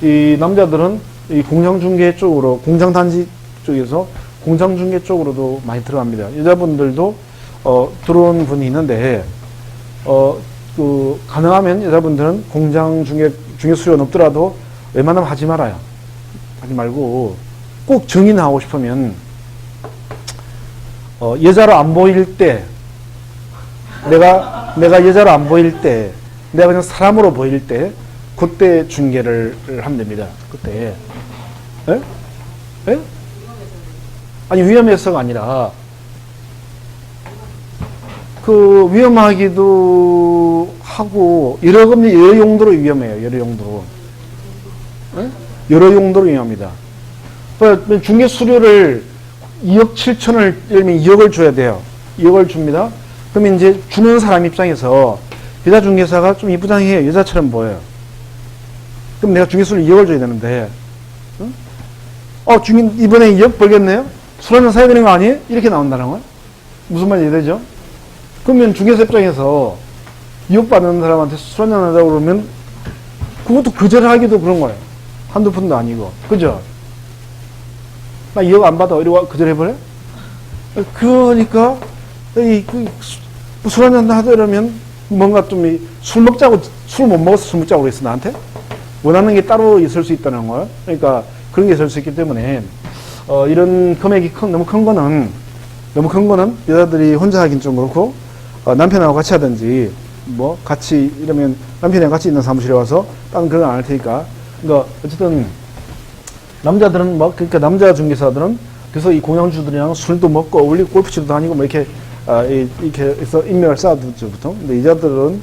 Speaker 1: 이 남자들은 이 공장 중개 쪽으로, 공장 단지 쪽에서 공장 중개 쪽으로도 많이 들어갑니다. 여자분들도 들어온 분이 있는데 가능하면 여자분들은 공장 중개 수요 높더라도 웬만하면 하지 말아요. 하지 말고 꼭 정인하고 싶으면 여자로 안 보일 때, 내가 여자로 안 보일 때, 내가 그냥 사람으로 보일 때, 그때 중개를 하면 됩니다. 그때. 예? 예? 아니, 위험해서가 아니라, 위험하기도 하고, 여러 용도로 위험해요. 여러 용도로. 예? 여러 용도로 위험합니다. 중개 수료를 2억 7천을, 예를 들면 2억을 줘야 돼요. 2억을 줍니다. 그러면 이제 주는 사람 입장에서 여자 중개사가 좀 이쁘장해요. 여자처럼 보여요. 그럼 내가 중개수를 2억을 줘야 되는데, 응? 이번에 2억 벌겠네요? 술 한잔 사야 되는 거 아니에요? 이렇게 나온다는 거예요. 무슨 말이 되죠? 그러면 중개사 입장에서 2억 받는 사람한테 술 한잔 하자고 그러면 그것도 거절하기도 그런 거예요. 한두 푼도 아니고. 그죠? 나 2억 안 받아. 이러고 거절해버려? 그러니까, 술 한잔 하자 이러면 뭔가 좀 술 먹자고, 술 못 먹어서 술 먹자고 그랬어, 나한테? 원하는 게 따로 있을 수 있다는 거예요. 그러니까 그런 게 있을 수 있기 때문에, 이런 금액이 너무 큰 거는 여자들이 혼자 하긴 좀 그렇고, 남편하고 같이 하든지, 뭐, 같이, 이러면 남편이랑 같이 있는 사무실에 와서 다른 그건 안 할 테니까. 그러니까, 어쨌든, 남자들은 그러니까 남자 중개사들은 그래서 이 공양주들이랑 술도 먹고 어울리고 골프치도 다니고 뭐 이렇게, 이렇게 해서 인맥을 쌓아두죠, 보통. 근데 여자들은,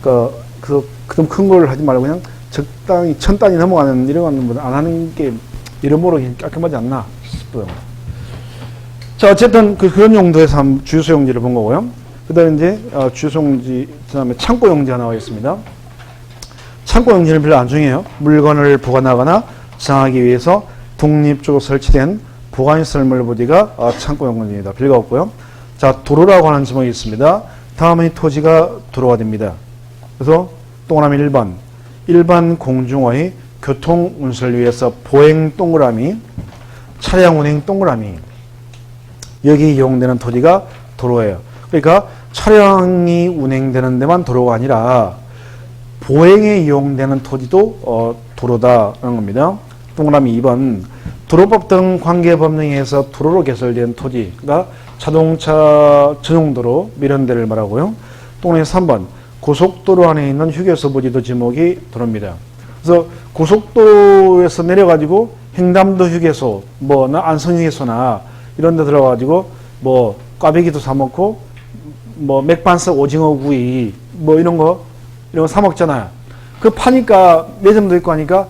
Speaker 1: 그럼 큰 걸 하지 말고 그냥 적당히 1000단위 넘어가는 이런 거는 안 하는 게 이러모로 깔끔하지 않나 싶어요. 자, 어쨌든 그런 용도에서 한번 주유소용지를 본 거고요. 그 다음에 이제, 주유소용지, 그 다음에 창고용지가 나와 있습니다. 창고용지는 별로 안 중요해요. 물건을 보관하거나 저장하기 위해서 독립적으로 설치된 보관시설 부지가 창고용지입니다. 별거 없고요. 자, 도로라고 하는 지목이 있습니다. 다음에 토지가 도로가 됩니다. 그래서 동그라미 1번, 일반 공중의 교통 운수를 위해서 보행 동그라미, 차량 운행 동그라미, 여기 이용되는 토지가 도로예요. 그러니까 차량이 운행되는 데만 도로가 아니라 보행에 이용되는 토지도 도로다라는 겁니다. 동그라미 2번, 도로법 등 관계법령에 의해서 도로로 개설된 토지, 그러니까 자동차 전용도로 이런 데를 말하고요. 동그라미 3번, 고속도로 안에 있는 휴게소 부지도 지목이 도로입니다. 그래서 고속도로에서 내려가지고 횡담도 휴게소, 안성 휴게소나 이런 데 들어가지고 꽈배기도 사 먹고 맥반석 오징어 구이 이런 거 사 먹잖아요. 그 파니까 매점도 있고 하니까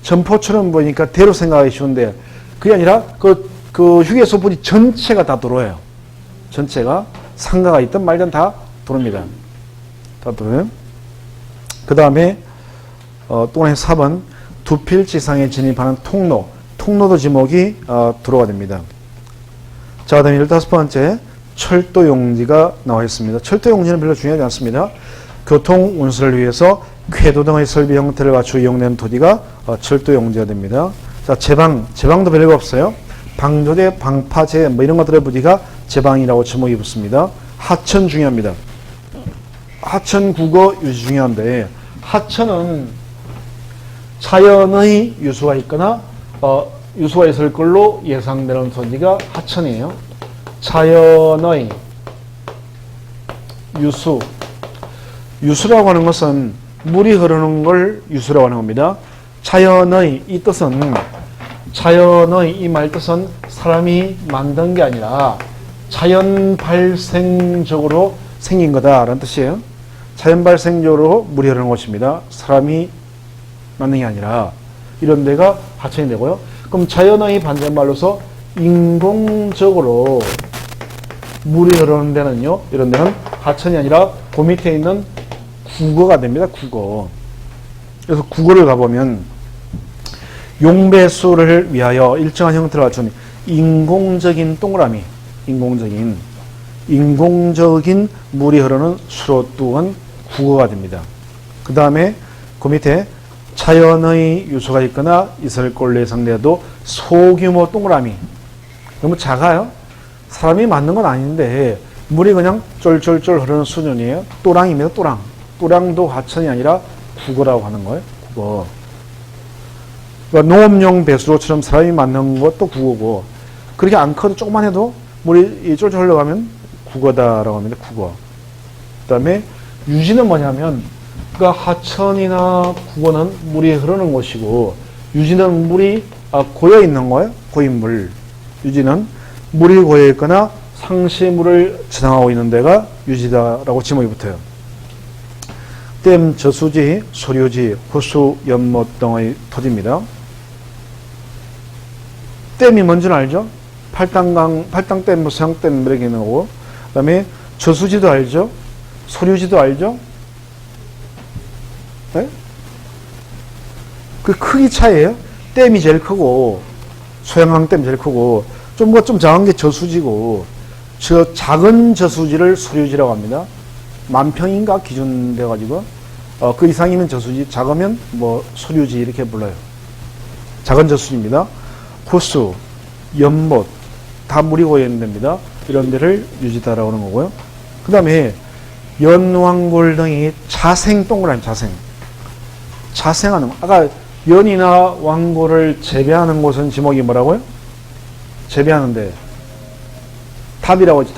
Speaker 1: 점포처럼 보이니까 대로 생각하기 쉬운데 그게 아니라 그 휴게소 부지 전체가 다 도로예요. 전체가 상가가 있든 말든 다 도로입니다. 다 도로예요. 그 다음에 동그라미 4번, 두 필 지상에 진입하는 통로도 지목이 도로가 됩니다. 자, 그 다음에 15번째, 철도용지가 나와 있습니다. 철도용지는 별로 중요하지 않습니다. 교통 운수를 위해서 궤도 등의 설비 형태를 갖추어 이용되는 토지가 철도용지가 됩니다. 자, 제방도 별거 없어요. 방조제, 방파제 이런 것들의 부지가 제방이라고 지목이 붙습니다. 하천 중요합니다. 하천 국어 유지 중요한데, 하천은 자연의 유수가 있거나 유수가 있을 걸로 예상되는 토지가 하천이에요. 자연의 유수라고 하는 것은 물이 흐르는 걸 유수라고 하는 겁니다. 자연의 이 뜻은, 자연의 이 말 뜻은 사람이 만든 게 아니라 자연 발생적으로 생긴 거다라는 뜻이에요. 자연 발생적으로 물이 흐르는 곳입니다. 사람이 만든 게 아니라 이런 데가 하천이 되고요. 그럼 자연의 반대말로서 인공적으로 물이 흐르는 데는요, 이런 데는 하천이 아니라 그 밑에 있는 국어가 됩니다. 국어. 그래서 국어를 가보면 용배수를 위하여 일정한 형태를 갖춘 인공적인 동그라미, 인공적인 물이 흐르는 수로 뚜은 국어가 됩니다. 그 다음에 그 밑에 자연의 유수가 있거나 있을 걸로 예상돼도 소규모 동그라미. 너무 작아요. 사람이 만든 건 아닌데 물이 그냥 쫄쫄쫄 흐르는 수준이에요. 또랑입니다. 또랑. 또랑도 하천이 아니라 국어라고 하는 거예요. 국어. 그러니까 농업용 배수로처럼 사람이 만든 것도 국어고, 그렇게 안 커도 조금만 해도 물이 쫄쫄 흘러가면 국어다라고 합니다. 국어. 그 다음에 유지는 뭐냐면, 그러니까 하천이나 국어는 물이 흐르는 곳이고, 유지는 물이 고여 있는 거예요. 고인 물. 유지는 물이 고여 있거나 상시물을 저장하고 있는 데가 유지다라고 지목이 붙어요. 댐, 저수지, 소류지, 호수, 연못 등의 토지입니다. 댐이 뭔지는 알죠? 팔당댐, 수양댐 이렇게 있는 거고, 그 다음에 저수지도 알죠? 소류지도 알죠? 네? 그 크기 차이예요. 댐이 제일 크고, 소양강댐이 제일 크고, 좀 작은 게 저수지고, 저 작은 저수지를 소류지라고 합니다. 만평인가 기준 돼가지고, 그 이상이면 저수지, 작으면 뭐 소류지 이렇게 불러요. 작은 저수지입니다. 호수, 연못, 다 물이 고여있는 데입니다. 이런 데를 유지다라고 하는 거고요. 그 다음에 연왕골 등이 자생 동그라미, 자생하는 거. 아까 연이나 왕골을 재배하는 곳은 지목이 뭐라고요? 재배하는데 답이라고 했죠.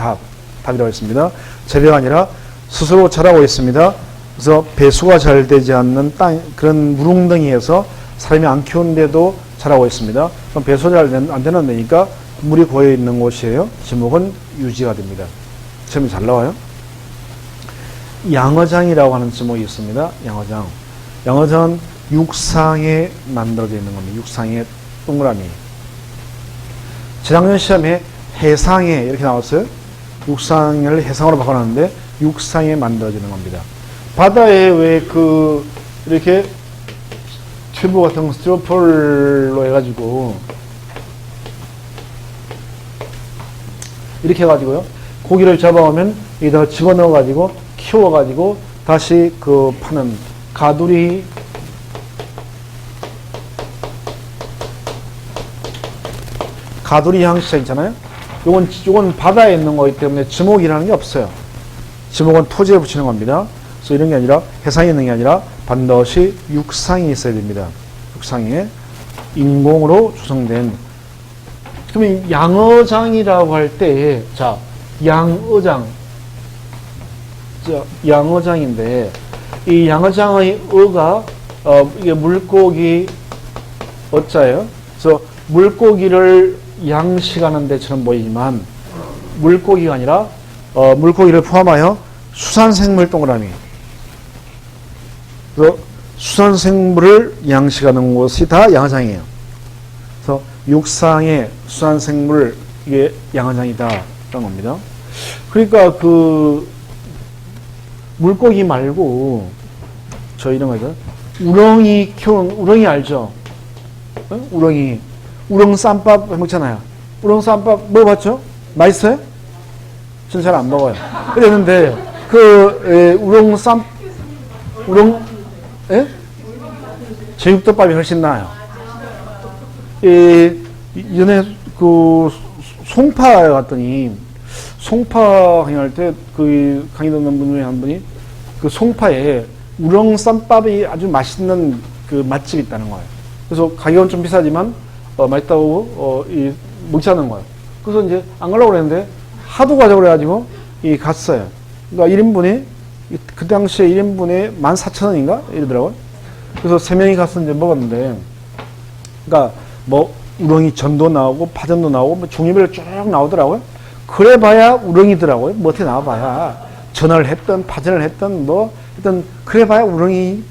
Speaker 1: 답이라고 했습니다. 재배가 아니라 스스로 자라고 있습니다. 그래서 배수가 잘 되지 않는 땅, 그런 무릉덩이에서 사람이 안 키우는데도 자라고 있습니다. 그럼 배수가 잘 안 되는 데니까 물이 고여 있는 곳이에요. 지목은 유지가 됩니다. 시험이 잘 나와요. 양어장이라고 하는 지목이 있습니다. 양어장은 육상에 만들어져 있는 겁니다. 육상의 동그라미. 재작년 시험에 해상에 이렇게 나왔어요. 육상을 해상으로 바꿔놨는데 육상에 만들어지는 겁니다. 바다에 왜 이렇게 튜브 같은 거 스티로폴로 해가지고 이렇게 해가지고요. 고기를 잡아오면 여기다가 집어넣어가지고 키워가지고 다시 파는 가두리 양식장 있잖아요. 요건 바다에 있는 거기 때문에 지목이라는 게 없어요. 지목은 토지에 붙이는 겁니다. 그래서 이런 게 아니라 해상에 있는 게 아니라 반드시 육상에 있어야 됩니다. 육상에 인공으로 조성된. 그러면 양어장이라고 할 때, 자, 양어장인데 이 양어장의 어가 이게 물고기 어자예요. 그래서 물고기를 양식하는 데처럼 보이지만 물고기가 아니라 물고기를 포함하여 수산생물 동그라미. 그래서 수산생물을 양식하는 곳이 다 양어장이에요. 그래서 육상의 수산생물 이게 양어장이다 라는 겁니다. 그러니까 물고기 말고 저 이런 거죠. 우렁이 키우는 우렁이 알죠? 우렁이. 우렁 쌈밥 먹잖아요. 우렁 쌈밥 먹어봤죠? 맛있어요? 전 잘 안 먹어요. 그랬는데 제육덮밥이 훨씬 나아요. 전에 송파 갔더니 송파 강의할 때 강의 듣는 분 중에 한 분이 송파에 우렁 쌈밥이 아주 맛있는 맛집이 있다는 거예요. 그래서 가격은 좀 비싸지만 맛있다고 먹자는 거예요. 그래서 이제 안 가려고 그랬는데 하도 가자고 그래가지고 갔어요. 그러니까 1인분이 그 당시에 1인분에 14,000원인가 이러더라고요. 그래서 3명이 가서 이제 먹었는데, 그러니까 뭐 우렁이 전도 나오고 파전도 나오고 뭐 종류별로 쭉 나오더라고요. 그래봐야 우렁이더라고요. 뭐 어떻게 나와봐야 전을 했던 파전을 했던 뭐 일단 그래봐야 우렁이.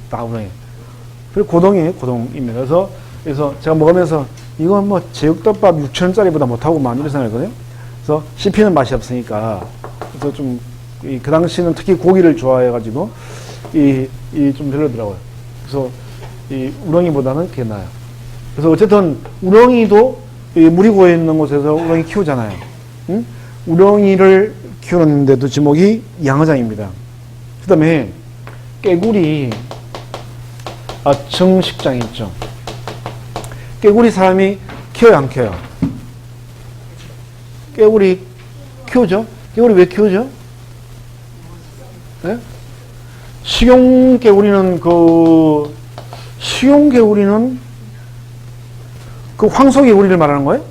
Speaker 1: 그리고 고동입니다. 그래서 제가 먹으면서 이건 뭐 제육덮밥 6,000원짜리보다 못하고 만 이런 생각했거든요. 그래서 씹히는 맛이 없으니까 그래서 좀 그 당시는 특히 고기를 좋아해가지고 좀 별로더라고요. 그래서 이 우렁이보다는 그게 나아요. 그래서 어쨌든 우렁이도 물이 고여 있는 곳에서 우렁이 키우잖아요. 응? 우렁이를 키우는데도 지목이 양어장입니다. 그 다음에 깨구리 정식장이 있죠. 깨구리 사람이 키워요, 안 키워요? 깨구리 키우죠? 깨구리 왜 키우죠? 네? 식용개구리는 황소개구리를 말하는 거예요?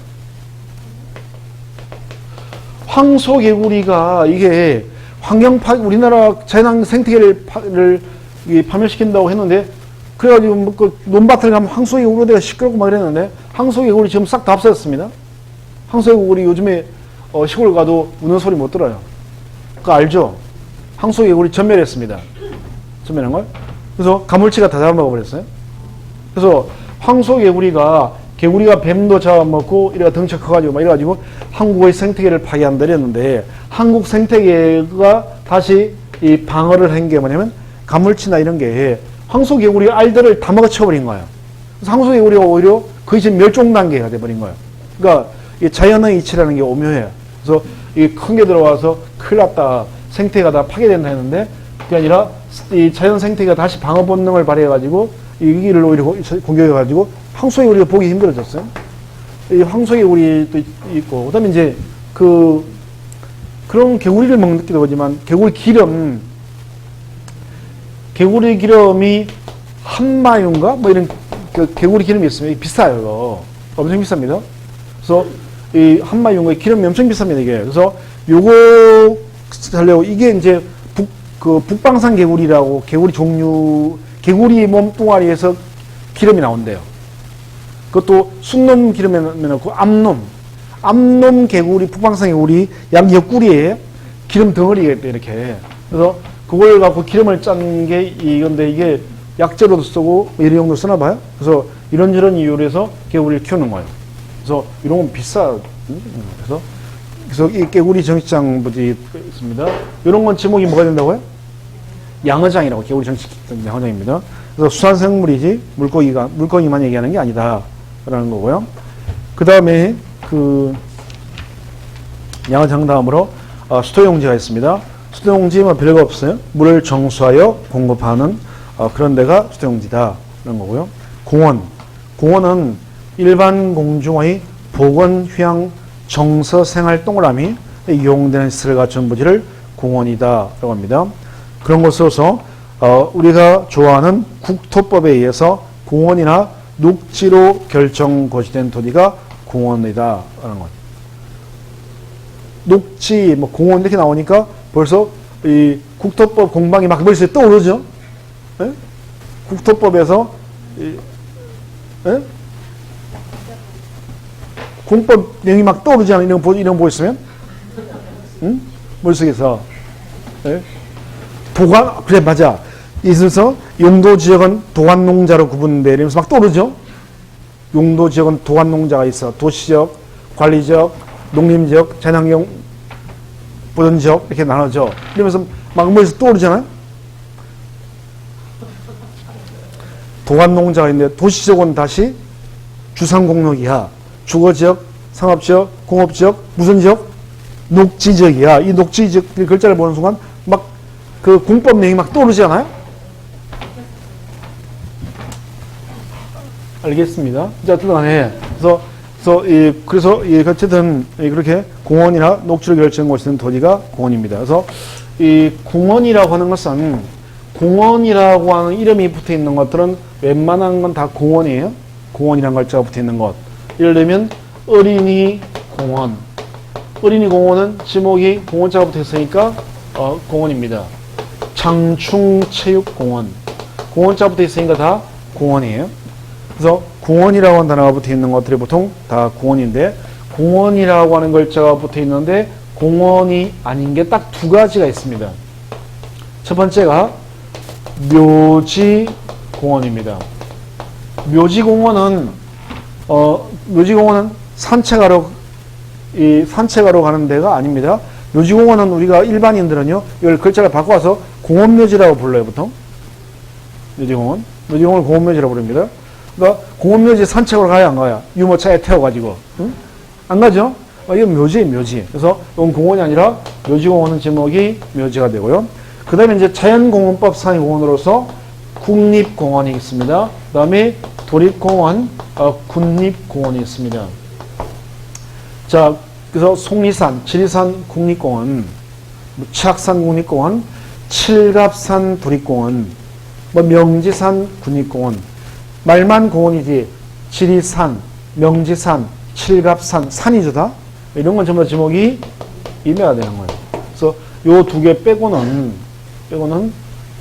Speaker 1: 황소개구리가 이게 우리나라 자연 생태계를 파멸시킨다고 했는데, 그래가지고 뭐 논밭을 가면 황소개구리가 시끄럽고 막 이랬는데, 황소개구리 지금 싹 다 없어졌습니다. 황소개구리 요즘에 시골 가도 우는 소리 못 들어요. 그거 알죠? 황소개구리 전멸했습니다. 전멸한 걸. 그래서 가물치가 다 잡아먹어버렸어요. 그래서 황소개구리가 뱀도 잡아먹고 이래가 덩치가 커가지고 막 이래가지고 한국의 생태계를 파괴한다 이랬는데, 한국 생태계가 다시 이 방어를 한 게 뭐냐면 가물치나 이런 게 황소개구리 알들을 다 먹어쳐버린 거예요. 그래서 황소개구리가 오히려 거의 지금 멸종 단계가 돼버린 거예요. 그러니까 이 자연의 이치라는 게 오묘해요. 그래서 이 큰 게 들어와서 큰일 났다, 생태계가 다 파괴된다 했는데, 그게 아니라 이 자연 생태계가 다시 방어 본능을 발휘해가지고 이 위기를 오히려 공격해가지고 황소개구리가 보기 힘들어졌어요. 이 황소개구리도 있고, 그 다음에 이제 그런 개구리를 먹기도 하지만 개구리 기름이 한마유인가? 뭐 이런 개구리 기름이 있으면 비싸요, 이거. 엄청 비쌉니다. 그래서 이 한마유인가 기름이 엄청 비쌉니다, 이게. 그래서 요거 살려고 이게 이제 북방산 개구리라고 개구리 몸뚱아리에서 기름이 나온대요. 그것도 순놈 기름에 넣고 암놈 개구리, 북방산 개구리 양 옆구리에 기름 덩어리가 있대, 이렇게. 그래서 그걸 갖고 기름을 짠 게 이건데, 이게 약재로도 쓰고 이런 용도로 쓰나 봐요. 그래서 이런저런 이유로 해서 개구리를 키우는 거예요. 그래서 이런 건 비싸. 그래서 이 개구리 정식장 뭐지 있습니다. 이런 건 지목이 뭐가 된다고요? 양어장이라고, 개구리 정식 양어장입니다. 그래서 수산생물이지 물고기만 얘기하는 게 아니다라는 거고요. 그 다음에 양어장 다음으로 수도용지가 있습니다. 수도용지 뭐 별거 없어요. 물을 정수하여 공급하는 그런 데가 수도용지다라는 거고요. 공원은 일반 공중의 보건, 휴양, 정서, 생활, 동그라미 이용되는 시설을 갖춘 부지를 공원이다라고 합니다. 그런 것으로서 우리가 좋아하는 국토법에 의해서 공원이나 녹지로 결정 고시된 토지가 공원이다라는 것. 녹지, 뭐 공원 이렇게 나오니까 벌써 이 국토법 공방이 막 머릿속에 떠오르죠? 예? 국토법에서 예? 공법 내용이 막 떠오르지 않아요? 이런 거 보였으면? 응? 머릿속에서. 예? 그래, 맞아. 있어서 용도지역은 도안농자로 구분돼 이러면서 막 떠오르죠? 용도지역은 도안농자가 있어. 도시적, 관리적, 농림지역, 자연환경 보존지역 이렇게 나눠져. 이러면서 막 머릿속에 떠오르잖아요? 도안농자가 있는데 도시적은 다시 주상공역이야. 주거지역, 상업지역, 공업지역, 무슨 지역? 녹지지역이야. 이 녹지지역 글자를 보는 순간 막 그 공법 내용이 막 떠오르지 않아요? 알겠습니다. 자, 어쨌든 그래서 어쨌든 그렇게 공원이나 녹지를 결정한 곳이 있는 토지가 공원입니다. 그래서 이 공원이라고 하는 것은 공원이라고 하는 이름이 붙어 있는 것들은 웬만한 건 다 공원이에요. 공원이라는 글자가 붙어 있는 것. 예를 들면 어린이 공원. 어린이 공원은 지목이 공원자가 붙어 있으니까 공원입니다. 장충체육공원. 공원자가 붙어 있으니까 다 공원이에요. 그래서 공원이라고 하는 단어가 붙어 있는 것들이 보통 다 공원인데, 공원이라고 하는 글자가 붙어 있는데 공원이 아닌 게 딱 두 가지가 있습니다. 첫 번째가 묘지공원입니다. 묘지공원은 산책하러 가는 데가 아닙니다. 묘지공원은 우리가 일반인들은요, 이걸 글자를 바꿔서 공원묘지라고 불러요, 보통. 묘지공원. 묘지공원을 공원묘지라고 부릅니다. 그러니까 공원묘지 산책으로 가야 안 가야? 유모차에 태워가지고. 응? 안 가죠? 이건 묘지예요, 묘지. 그래서 이건 공원이 아니라 묘지공원은 제목이 묘지가 되고요. 그 다음에 이제 자연공원법 상위공원으로서 국립공원이 있습니다. 그 다음에 도립공원, 군립공원이 있습니다. 자, 그래서 속리산, 지리산 국립공원, 치악산 국립공원, 칠갑산 도립공원, 명지산 군립공원, 말만 공원이지 지리산, 명지산, 칠갑산, 산이죠 다? 이런 건 전부 다 제목이 임해야 되는 거예요. 그래서 요 두 개 빼고는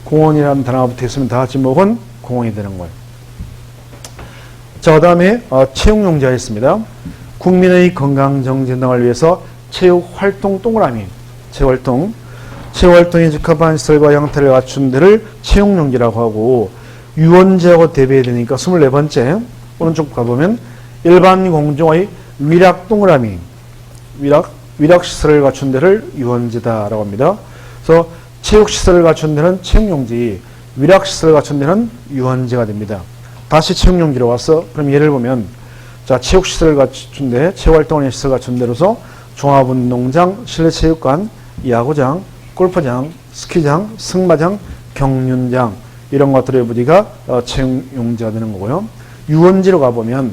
Speaker 1: 공원이라는 단어가 붙어 있으면 다 제목은 공원이 되는 거예요. 자, 그 다음에 체육용지가 있습니다. 국민의 건강정진 등을 위해서 체육활동 동그라미, 체육활동에 적합한 시설과 형태를 갖춘 데를 체육용지라고 하고, 유원지하고 대비해야 되니까 24번째 오른쪽 가보면 일반 공중의 위락 동그라미, 위락시설을 갖춘 데를 유원지다라고 합니다. 그래서 체육시설을 갖춘 데는 체육용지, 위락시설을 갖춘 데는 유원지가 됩니다. 다시 체육용지로 와서 그럼 예를 보면, 자, 체육시설을 갖춘 데, 체육활동의 시설을 갖춘 데로서 종합운동장, 실내체육관, 야구장, 골프장, 스키장, 승마장, 경륜장 이런 것들의 부지가 체육용지가 되는 거고요. 유원지로 가보면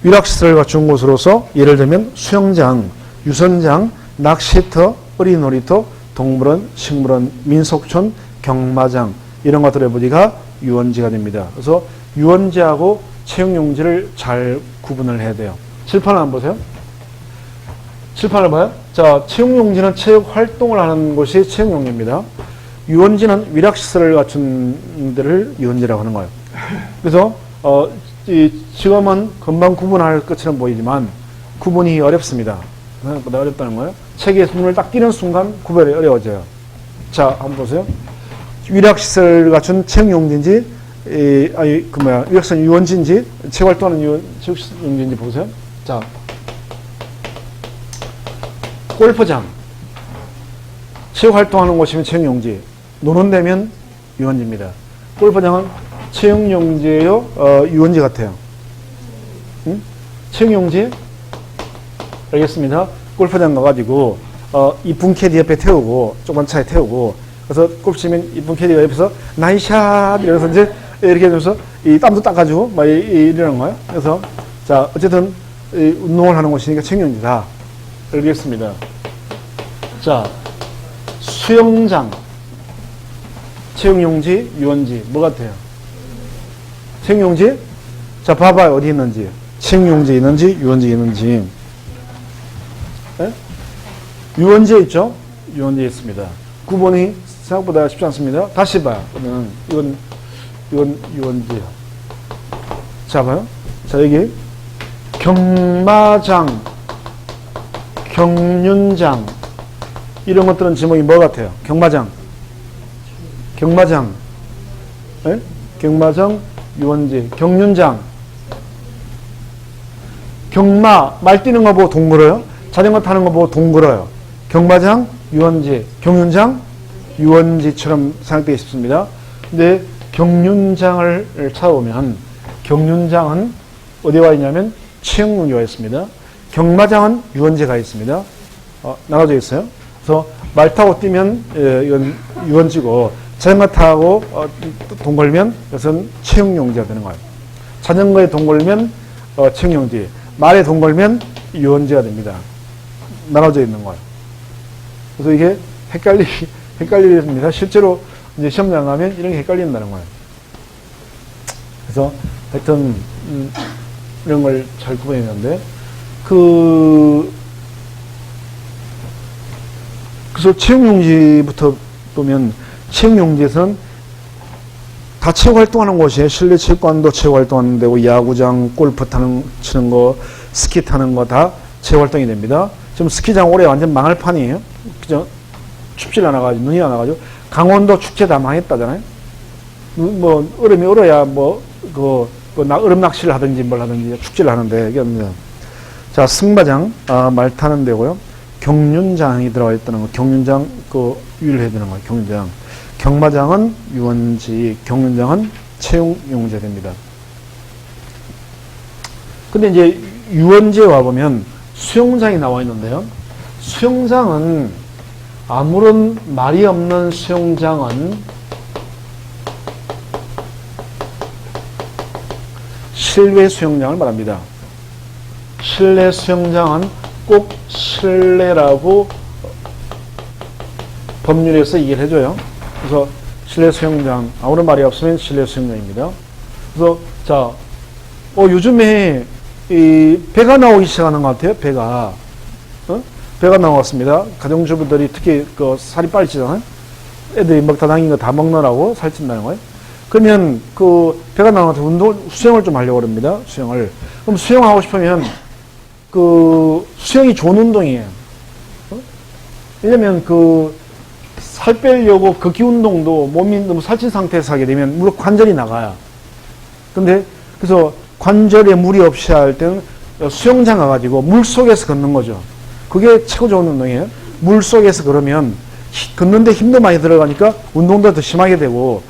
Speaker 1: 위락시설을 갖춘 곳으로서 예를 들면 수영장, 유선장, 낚시터, 어린놀이터, 동물원, 식물원, 민속촌, 경마장 이런 것들의 부지가 유원지가 됩니다. 그래서 유원지하고 체육용지를 잘 구분을 해야 돼요. 칠판을 한번 보세요. 칠판을 봐요. 자, 체육용지는 체육활동을 하는 곳이 체육용지입니다. 유원지는 위락시설을 갖춘 데를 유원지라고 하는 거예요. 그래서 지금은 금방 구분할 것처럼 보이지만 구분이 어렵습니다. 생각보다 어렵다는 거예요. 책에 눈을 딱 띄는 순간 구별이 어려워져요. 자, 한번 보세요. 위락시설 갖춘 체육용지인지, 위락시설 유원지인지, 체육활동하는 체육용지인지 보세요. 자, 골프장. 체육활동하는 곳이면 체육용지. 노는 데면 유원지입니다. 골프장은 체육용지예요? 유원지 같아요? 응? 체육용지? 알겠습니다. 골프장 가가지고 이쁜 캐디 옆에 태우고 조그만 차에 태우고 그래서 골프 치면 이쁜 캐디가 옆에서 나이샷 이러면서 이제 이렇게 해서 이 땀도 닦아주고 막 이러는 거예요. 그래서 자, 어쨌든 운동을 하는 곳이니까 체육용지다. 알겠습니다. 자, 수영장, 체육용지, 유원지 뭐 같아요? 체육용지? 자, 봐봐요. 어디 있는지. 체육용지 있는지, 유원지 있는지. 네? 유원지에 있죠? 유원지에 있습니다. 구분이 생각보다 쉽지 않습니다. 다시 봐요. 이건 유원지예요. 자, 봐요. 자, 여기 경마장, 경륜장 이런 것들은 제목이 뭐 같아요? 경마장, 네? 경마장, 유원지, 경륜장, 경마, 말 뛰는 거 보고 동물어요. 자전거 타는 거 보고 동물어요. 경마장, 유원지, 경륜장, 유원지처럼 생각되기 쉽습니다. 근데 경륜장을 찾아보면 경륜장은 어디와 있냐면 체육용지가 있습니다. 경마장은 유원지가 있습니다. 나눠져 있어요. 그래서 말 타고 뛰면 이건 유원지고 자전거 타고 돈 걸면 이것은 체육용지가 되는 거예요. 자전거에 돈 걸면 체육용지, 말에 돈 걸면 유원지가 됩니다. 나눠져 있는 거예요. 그래서 이게 헷갈립니다. 실제로 이제 시험장 가면 이런 게 헷갈린다는 거예요. 그래서 하여튼 이런 걸 잘 구분했는데 그래서 체육용지부터 보면 체육용지에서는 다 체육활동하는 곳이에요. 실내 체육관도 체육활동하는 데고 야구장, 골프 치는 거, 스키 타는 거 다 체육활동이 됩니다. 지금 스키장 올해 완전 망할 판이에요. 그죠? 춥질 않아가지고 눈이 안 와가지고 강원도 축제 다 망했다잖아요. 뭐 얼음이 얼어야 얼음 낚시를 하든지 뭘 하든지 축제를 하는데 이게 없네요. 자, 승마장 말 타는 데고요. 경륜장이 들어가 있다는 거. 경륜장 그 유의를 해야 되는 거예요. 경륜장. 경마장은 유원지, 경륜장은 채용용지가 됩니다. 근데 이제 유원지에 와보면 수영장이 나와 있는데요. 수영장은 아무런 말이 없는 수영장은 실외 수영장을 말합니다. 실내 수영장은 꼭 실내라고 법률에서 얘기를 해줘요. 그래서 실내 수영장, 아무런 말이 없으면 실내 수영장입니다. 그래서 자, 요즘에 이 배가 나오기 시작하는 것 같아요. 배가 배가 나왔습니다. 가정주부들이 특히 그 살이 빨리 찌잖아요. 애들이 먹다 당긴 거 다 먹느라고 살찐다는 거예요. 그러면 그 배가 나와서 수영을 좀 하려고 합니다. 수영을. 그럼 수영하고 싶으면 그 수영이 좋은 운동이에요. 왜냐면 그 살 빼려고 걷기 운동도 몸이 너무 살찐 상태에서 하게 되면 무릎 관절이 나가요. 근데 그래서 관절에 무리 없이 할 때는 수영장 가가지고 물 속에서 걷는 거죠. 그게 최고 좋은 운동이에요. 물 속에서 걸으면 걷는데 힘도 많이 들어가니까 운동도 더 심하게 되고,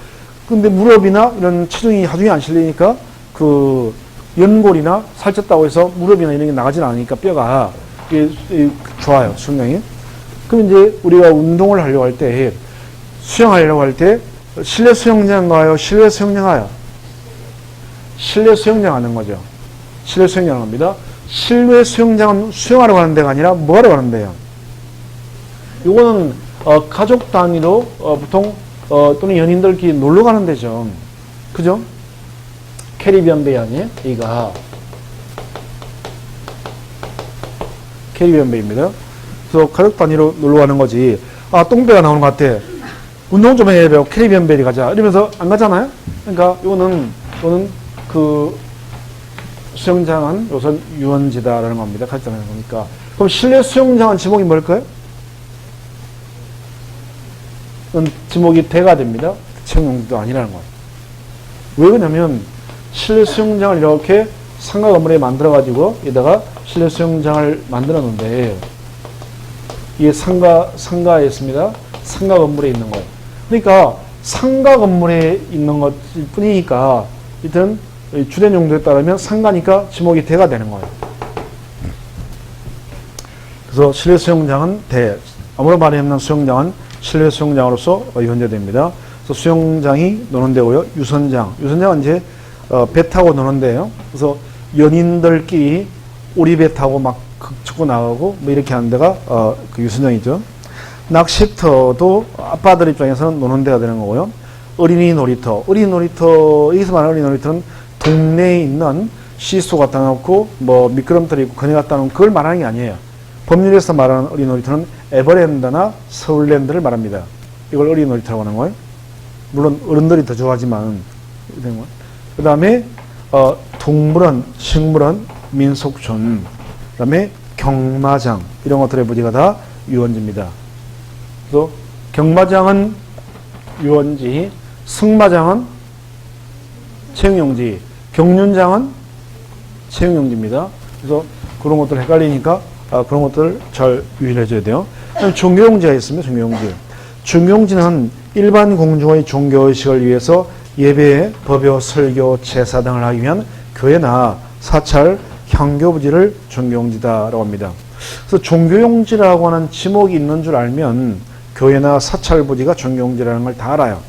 Speaker 1: 근데 무릎이나 이런 체중이 하중이 안 실리니까 그 연골이나 살쪘다고 해서 무릎이나 이런 게 나가진 않으니까 뼈가 좋아요, 수영장이. 그럼 이제 우리가 운동을 하려고 할 때, 수영하려고 할 때 실내 수영장 가요, 실외 수영장 가요? 실내 수영장 하는 거죠. 실내 수영장 합니다. 실외 수영장은 수영하러 가는 데가 아니라 뭐 하러 가는 데요? 요거는 가족 단위로 보통 또는 연인들끼리 놀러 가는 데죠. 그죠? 캐리비안 베이 아니에요? 여기가 캐리비안 베이입니다. 그래서 가족 단위로 놀러 가는 거지. 아, 똥배가 나오는 것 같아. 운동 좀 해야 돼요. 캐리비안 베이 가자. 이러면서 안 가잖아요? 그러니까 요거는 그 수영장은 우선 유원지다라는 겁니다. 가족 단위로 보니까. 그럼 실내 수영장은 지목이 뭘까요? 지목이 대가 됩니다. 채용용지도 아니라는 거예요. 왜 그러냐면 실내 수영장을 이렇게 상가 건물에 만들어가지고 여기다가 실내 수영장을 만들었는데 이게 상가에 있습니다. 상가 건물에 있는 거예요. 그러니까 상가 건물에 있는 것 뿐이니까 일단 주된 용도에 따르면 상가니까 지목이 대가 되는 거예요. 그래서 실내 수영장은 대, 아무런 말이 없는 수영장은 실내 수영장으로서 현재됩니다. 그래서 수영장이 노는 데고요. 유선장은 이제 배 타고 노는 데예요. 그래서 연인들끼리 오리배 타고 막 쳤고 나가고 뭐 이렇게 하는 데가 그 유선장이죠. 낚시터도 아빠들 입장에서는 노는 데가 되는 거고요. 어린이 놀이터, 여기서 말하는 어린이 놀이터는 동네에 있는 시소 갖다 놓고 뭐 미끄럼틀이 있고 그네 갖다 놓은 그걸 말하는 게 아니에요. 법률에서 말하는 어린이 놀이터는 에버랜드나 서울랜드를 말합니다. 이걸 어린이 놀이터라고 하는 거예요. 물론 어른들이 더 좋아하지만. 그 다음에 동물원, 식물원, 민속촌, 그 다음에 경마장 이런 것들의 부지가 다 유원지입니다. 그래서 경마장은 유원지, 승마장은 채용용지, 경륜장은 채용용지입니다. 그래서 그런 것들 헷갈리니까 그런 것들을 잘 유의를 해줘야 돼요. 종교용지가 있습니다. 종교용지는 일반 공중의 종교의식을 위해서 예배, 법요, 설교, 제사 등을 하기 위한 교회나 사찰, 향교부지를 종교용지다라고 합니다. 그래서 종교용지라고 하는 지목이 있는 줄 알면 교회나 사찰부지가 종교용지라는 걸 다 알아요.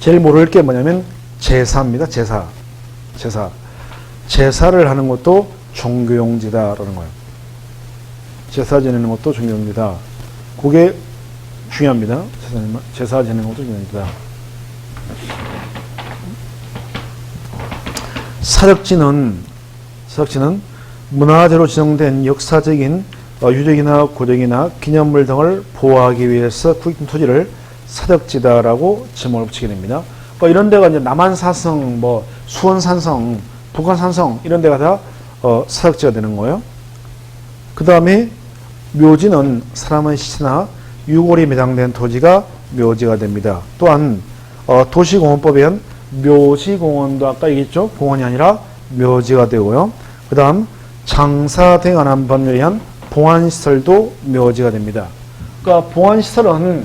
Speaker 1: 제일 모를 게 뭐냐면 제사입니다. 제사를 하는 것도 종교용지다라는 거예요. 제사 지내는 것도 종교용지다. 그게 중요합니다. 제사 지내는 것도 중요합니다. 사적지는 문화재로 지정된 역사적인 유적이나 고적이나 기념물 등을 보호하기 위해서 구입된 토지를 사적지다라고 지목을 붙이게 됩니다. 이런 데가 이제 남한사성, 뭐 수원산성, 북한산성 이런 데가 다 사적지가 되는 거예요. 그 다음에 묘지는 사람의 시체나 유골이 매장된 토지가 묘지가 됩니다. 또한 도시공원법에 의한 묘지공원도 아까 얘기했죠. 공원이 아니라 묘지가 되고요. 그 다음 장사 등에 관한 법률에 의한 봉안시설도 묘지가 됩니다. 그러니까 봉안시설은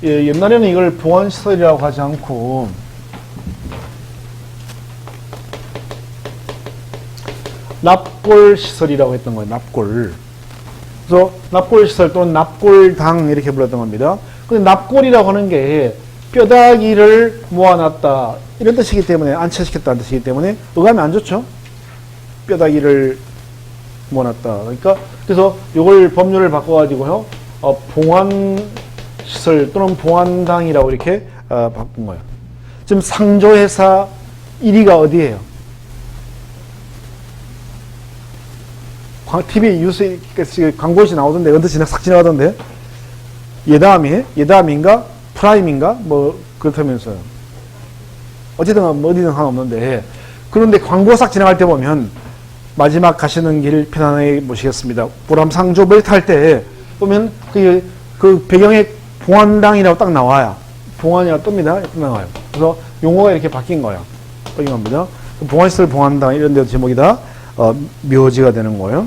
Speaker 1: 옛날에는 이걸 봉안시설이라고 하지 않고 납골시설이라고 했던 거예요. 납골. 그래서 납골시설 또는 납골당 이렇게 불렀던 겁니다. 근데 납골이라고 하는 게 뼈다귀를 모아놨다 이런 뜻이기 때문에 안치시켰다는 뜻이기 때문에 어감이 안 좋죠. 뼈다귀를 모아놨다. 그러니까 그래서 이걸 법률을 바꿔가지고요 봉안시설 또는 봉안당이라고 이렇게 바꾼 거예요. 지금 상조회사 1위가 어디예요? TV 뉴스 광고시 나오던데 언제 싹 지나가던데 예담인가 프라임인가 뭐 그렇다면서요. 어쨌든 뭐 어디든 상관없는데 그런데 광고 싹 지나갈 때 보면 마지막 가시는 길 편안하게 모시겠습니다. 보람상조 벨트 할 때 보면 그 배경에 봉안당이라고 딱 나와요. 봉안이라고 뜹니다. 나와요. 그래서 용어가 이렇게 바뀐 거예요. 바뀐 겁니다. 봉안시설 봉안당 이런 데도 제목이 다 묘지가 되는 거예요.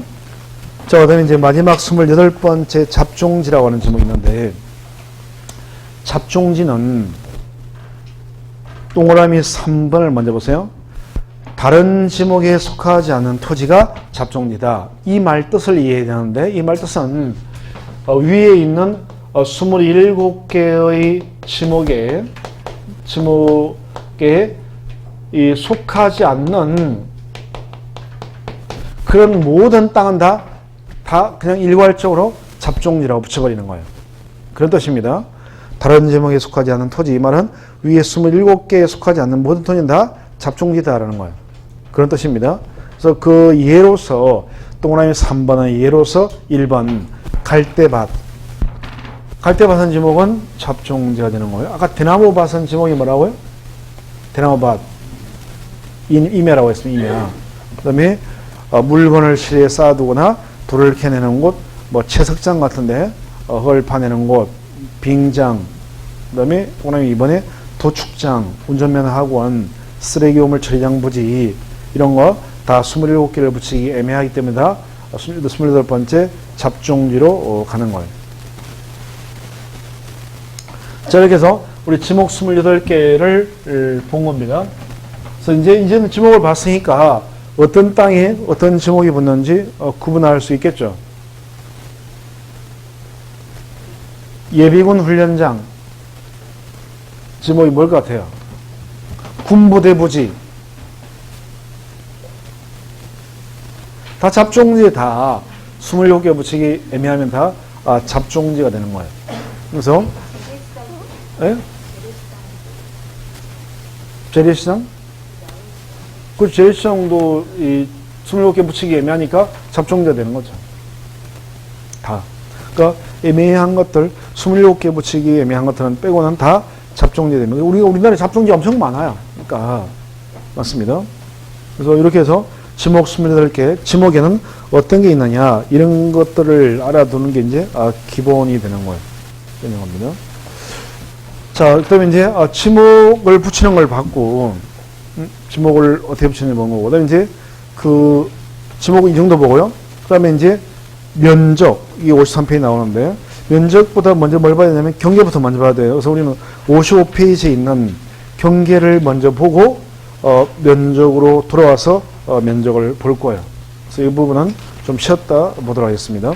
Speaker 1: 자, 그 다음에 이제 마지막 28번째 잡종지라고 하는 제목이 있는데, 잡종지는 동그라미 3번을 먼저 보세요. 다른 지목에 속하지 않는 토지가 잡종지다. 이 말 뜻을 이해해야 되는데, 이 말 뜻은 위에 있는 27개의 지목에 속하지 않는 그런 모든 땅은 다 그냥 일괄적으로 잡종지라고 붙여버리는 거예요. 그런 뜻입니다. 다른 제목에 속하지 않는 토지, 이 말은 위에 27개에 속하지 않는 모든 토지는 다 잡종지다라는 거예요. 그런 뜻입니다. 그래서 그 예로서 동그라미 3번의 예로서 1번 갈대밭. 갈대밭은 제목은 잡종지가 되는 거예요. 아까 대나무밭은 제목이 뭐라고요? 대나무밭. 임야라고 했습니다. 임야. 그 다음에 물건을 실에 쌓아두거나 돌을 캐내는 곳, 뭐 채석장 같은데 흙을 파내는 곳, 빙장, 그 다음에 이번에 도축장, 운전면허 학원, 쓰레기 오물 처리장 부지 이런 거 다 27개를 붙이기 애매하기 때문에 다 28번째 잡종지로 가는 거예요. 자, 이렇게 해서 우리 지목 28개를 본 겁니다. 그래서 이제는 지목을 봤으니까 어떤 땅에 어떤 지목이 붙는지 구분할 수 있겠죠. 예비군 훈련장 지목이 뭘 것 같아요? 군부대 부지 다 잡종지에 다 27개 붙이기 애매하면 다 잡종지가 되는 거예요. 그래서 재래시장? 그 재래시장도 이 27개 붙이기 애매하니까 잡종지가 되는 거죠. 다. 그러니까 애매한 것들, 27개 붙이기 애매한 것들은 빼고는 다 잡종지 됩니다. 우리나라에 잡종지 엄청 많아요. 그러니까 맞습니다. 그래서 이렇게 해서 지목 28개, 지목에는 어떤 게 있느냐 이런 것들을 알아두는 게 이제 기본이 되는 거예요. 되는 겁니다. 자, 그다음에 이제 지목을 붙이는 걸 봤고, 지목을 어떻게 붙이는지 본 거고, 그다음에 이제 그 지목은 이 정도 보고요. 그다음에 이제 면적, 이게 53페이지 나오는데, 면적보다 먼저 뭘 봐야 되냐면 경계부터 먼저 봐야 돼요. 그래서 우리는 55페이지에 있는 경계를 먼저 보고 면적으로 돌아와서 면적을 볼 거예요. 그래서 이 부분은 좀 쉬었다 보도록 하겠습니다.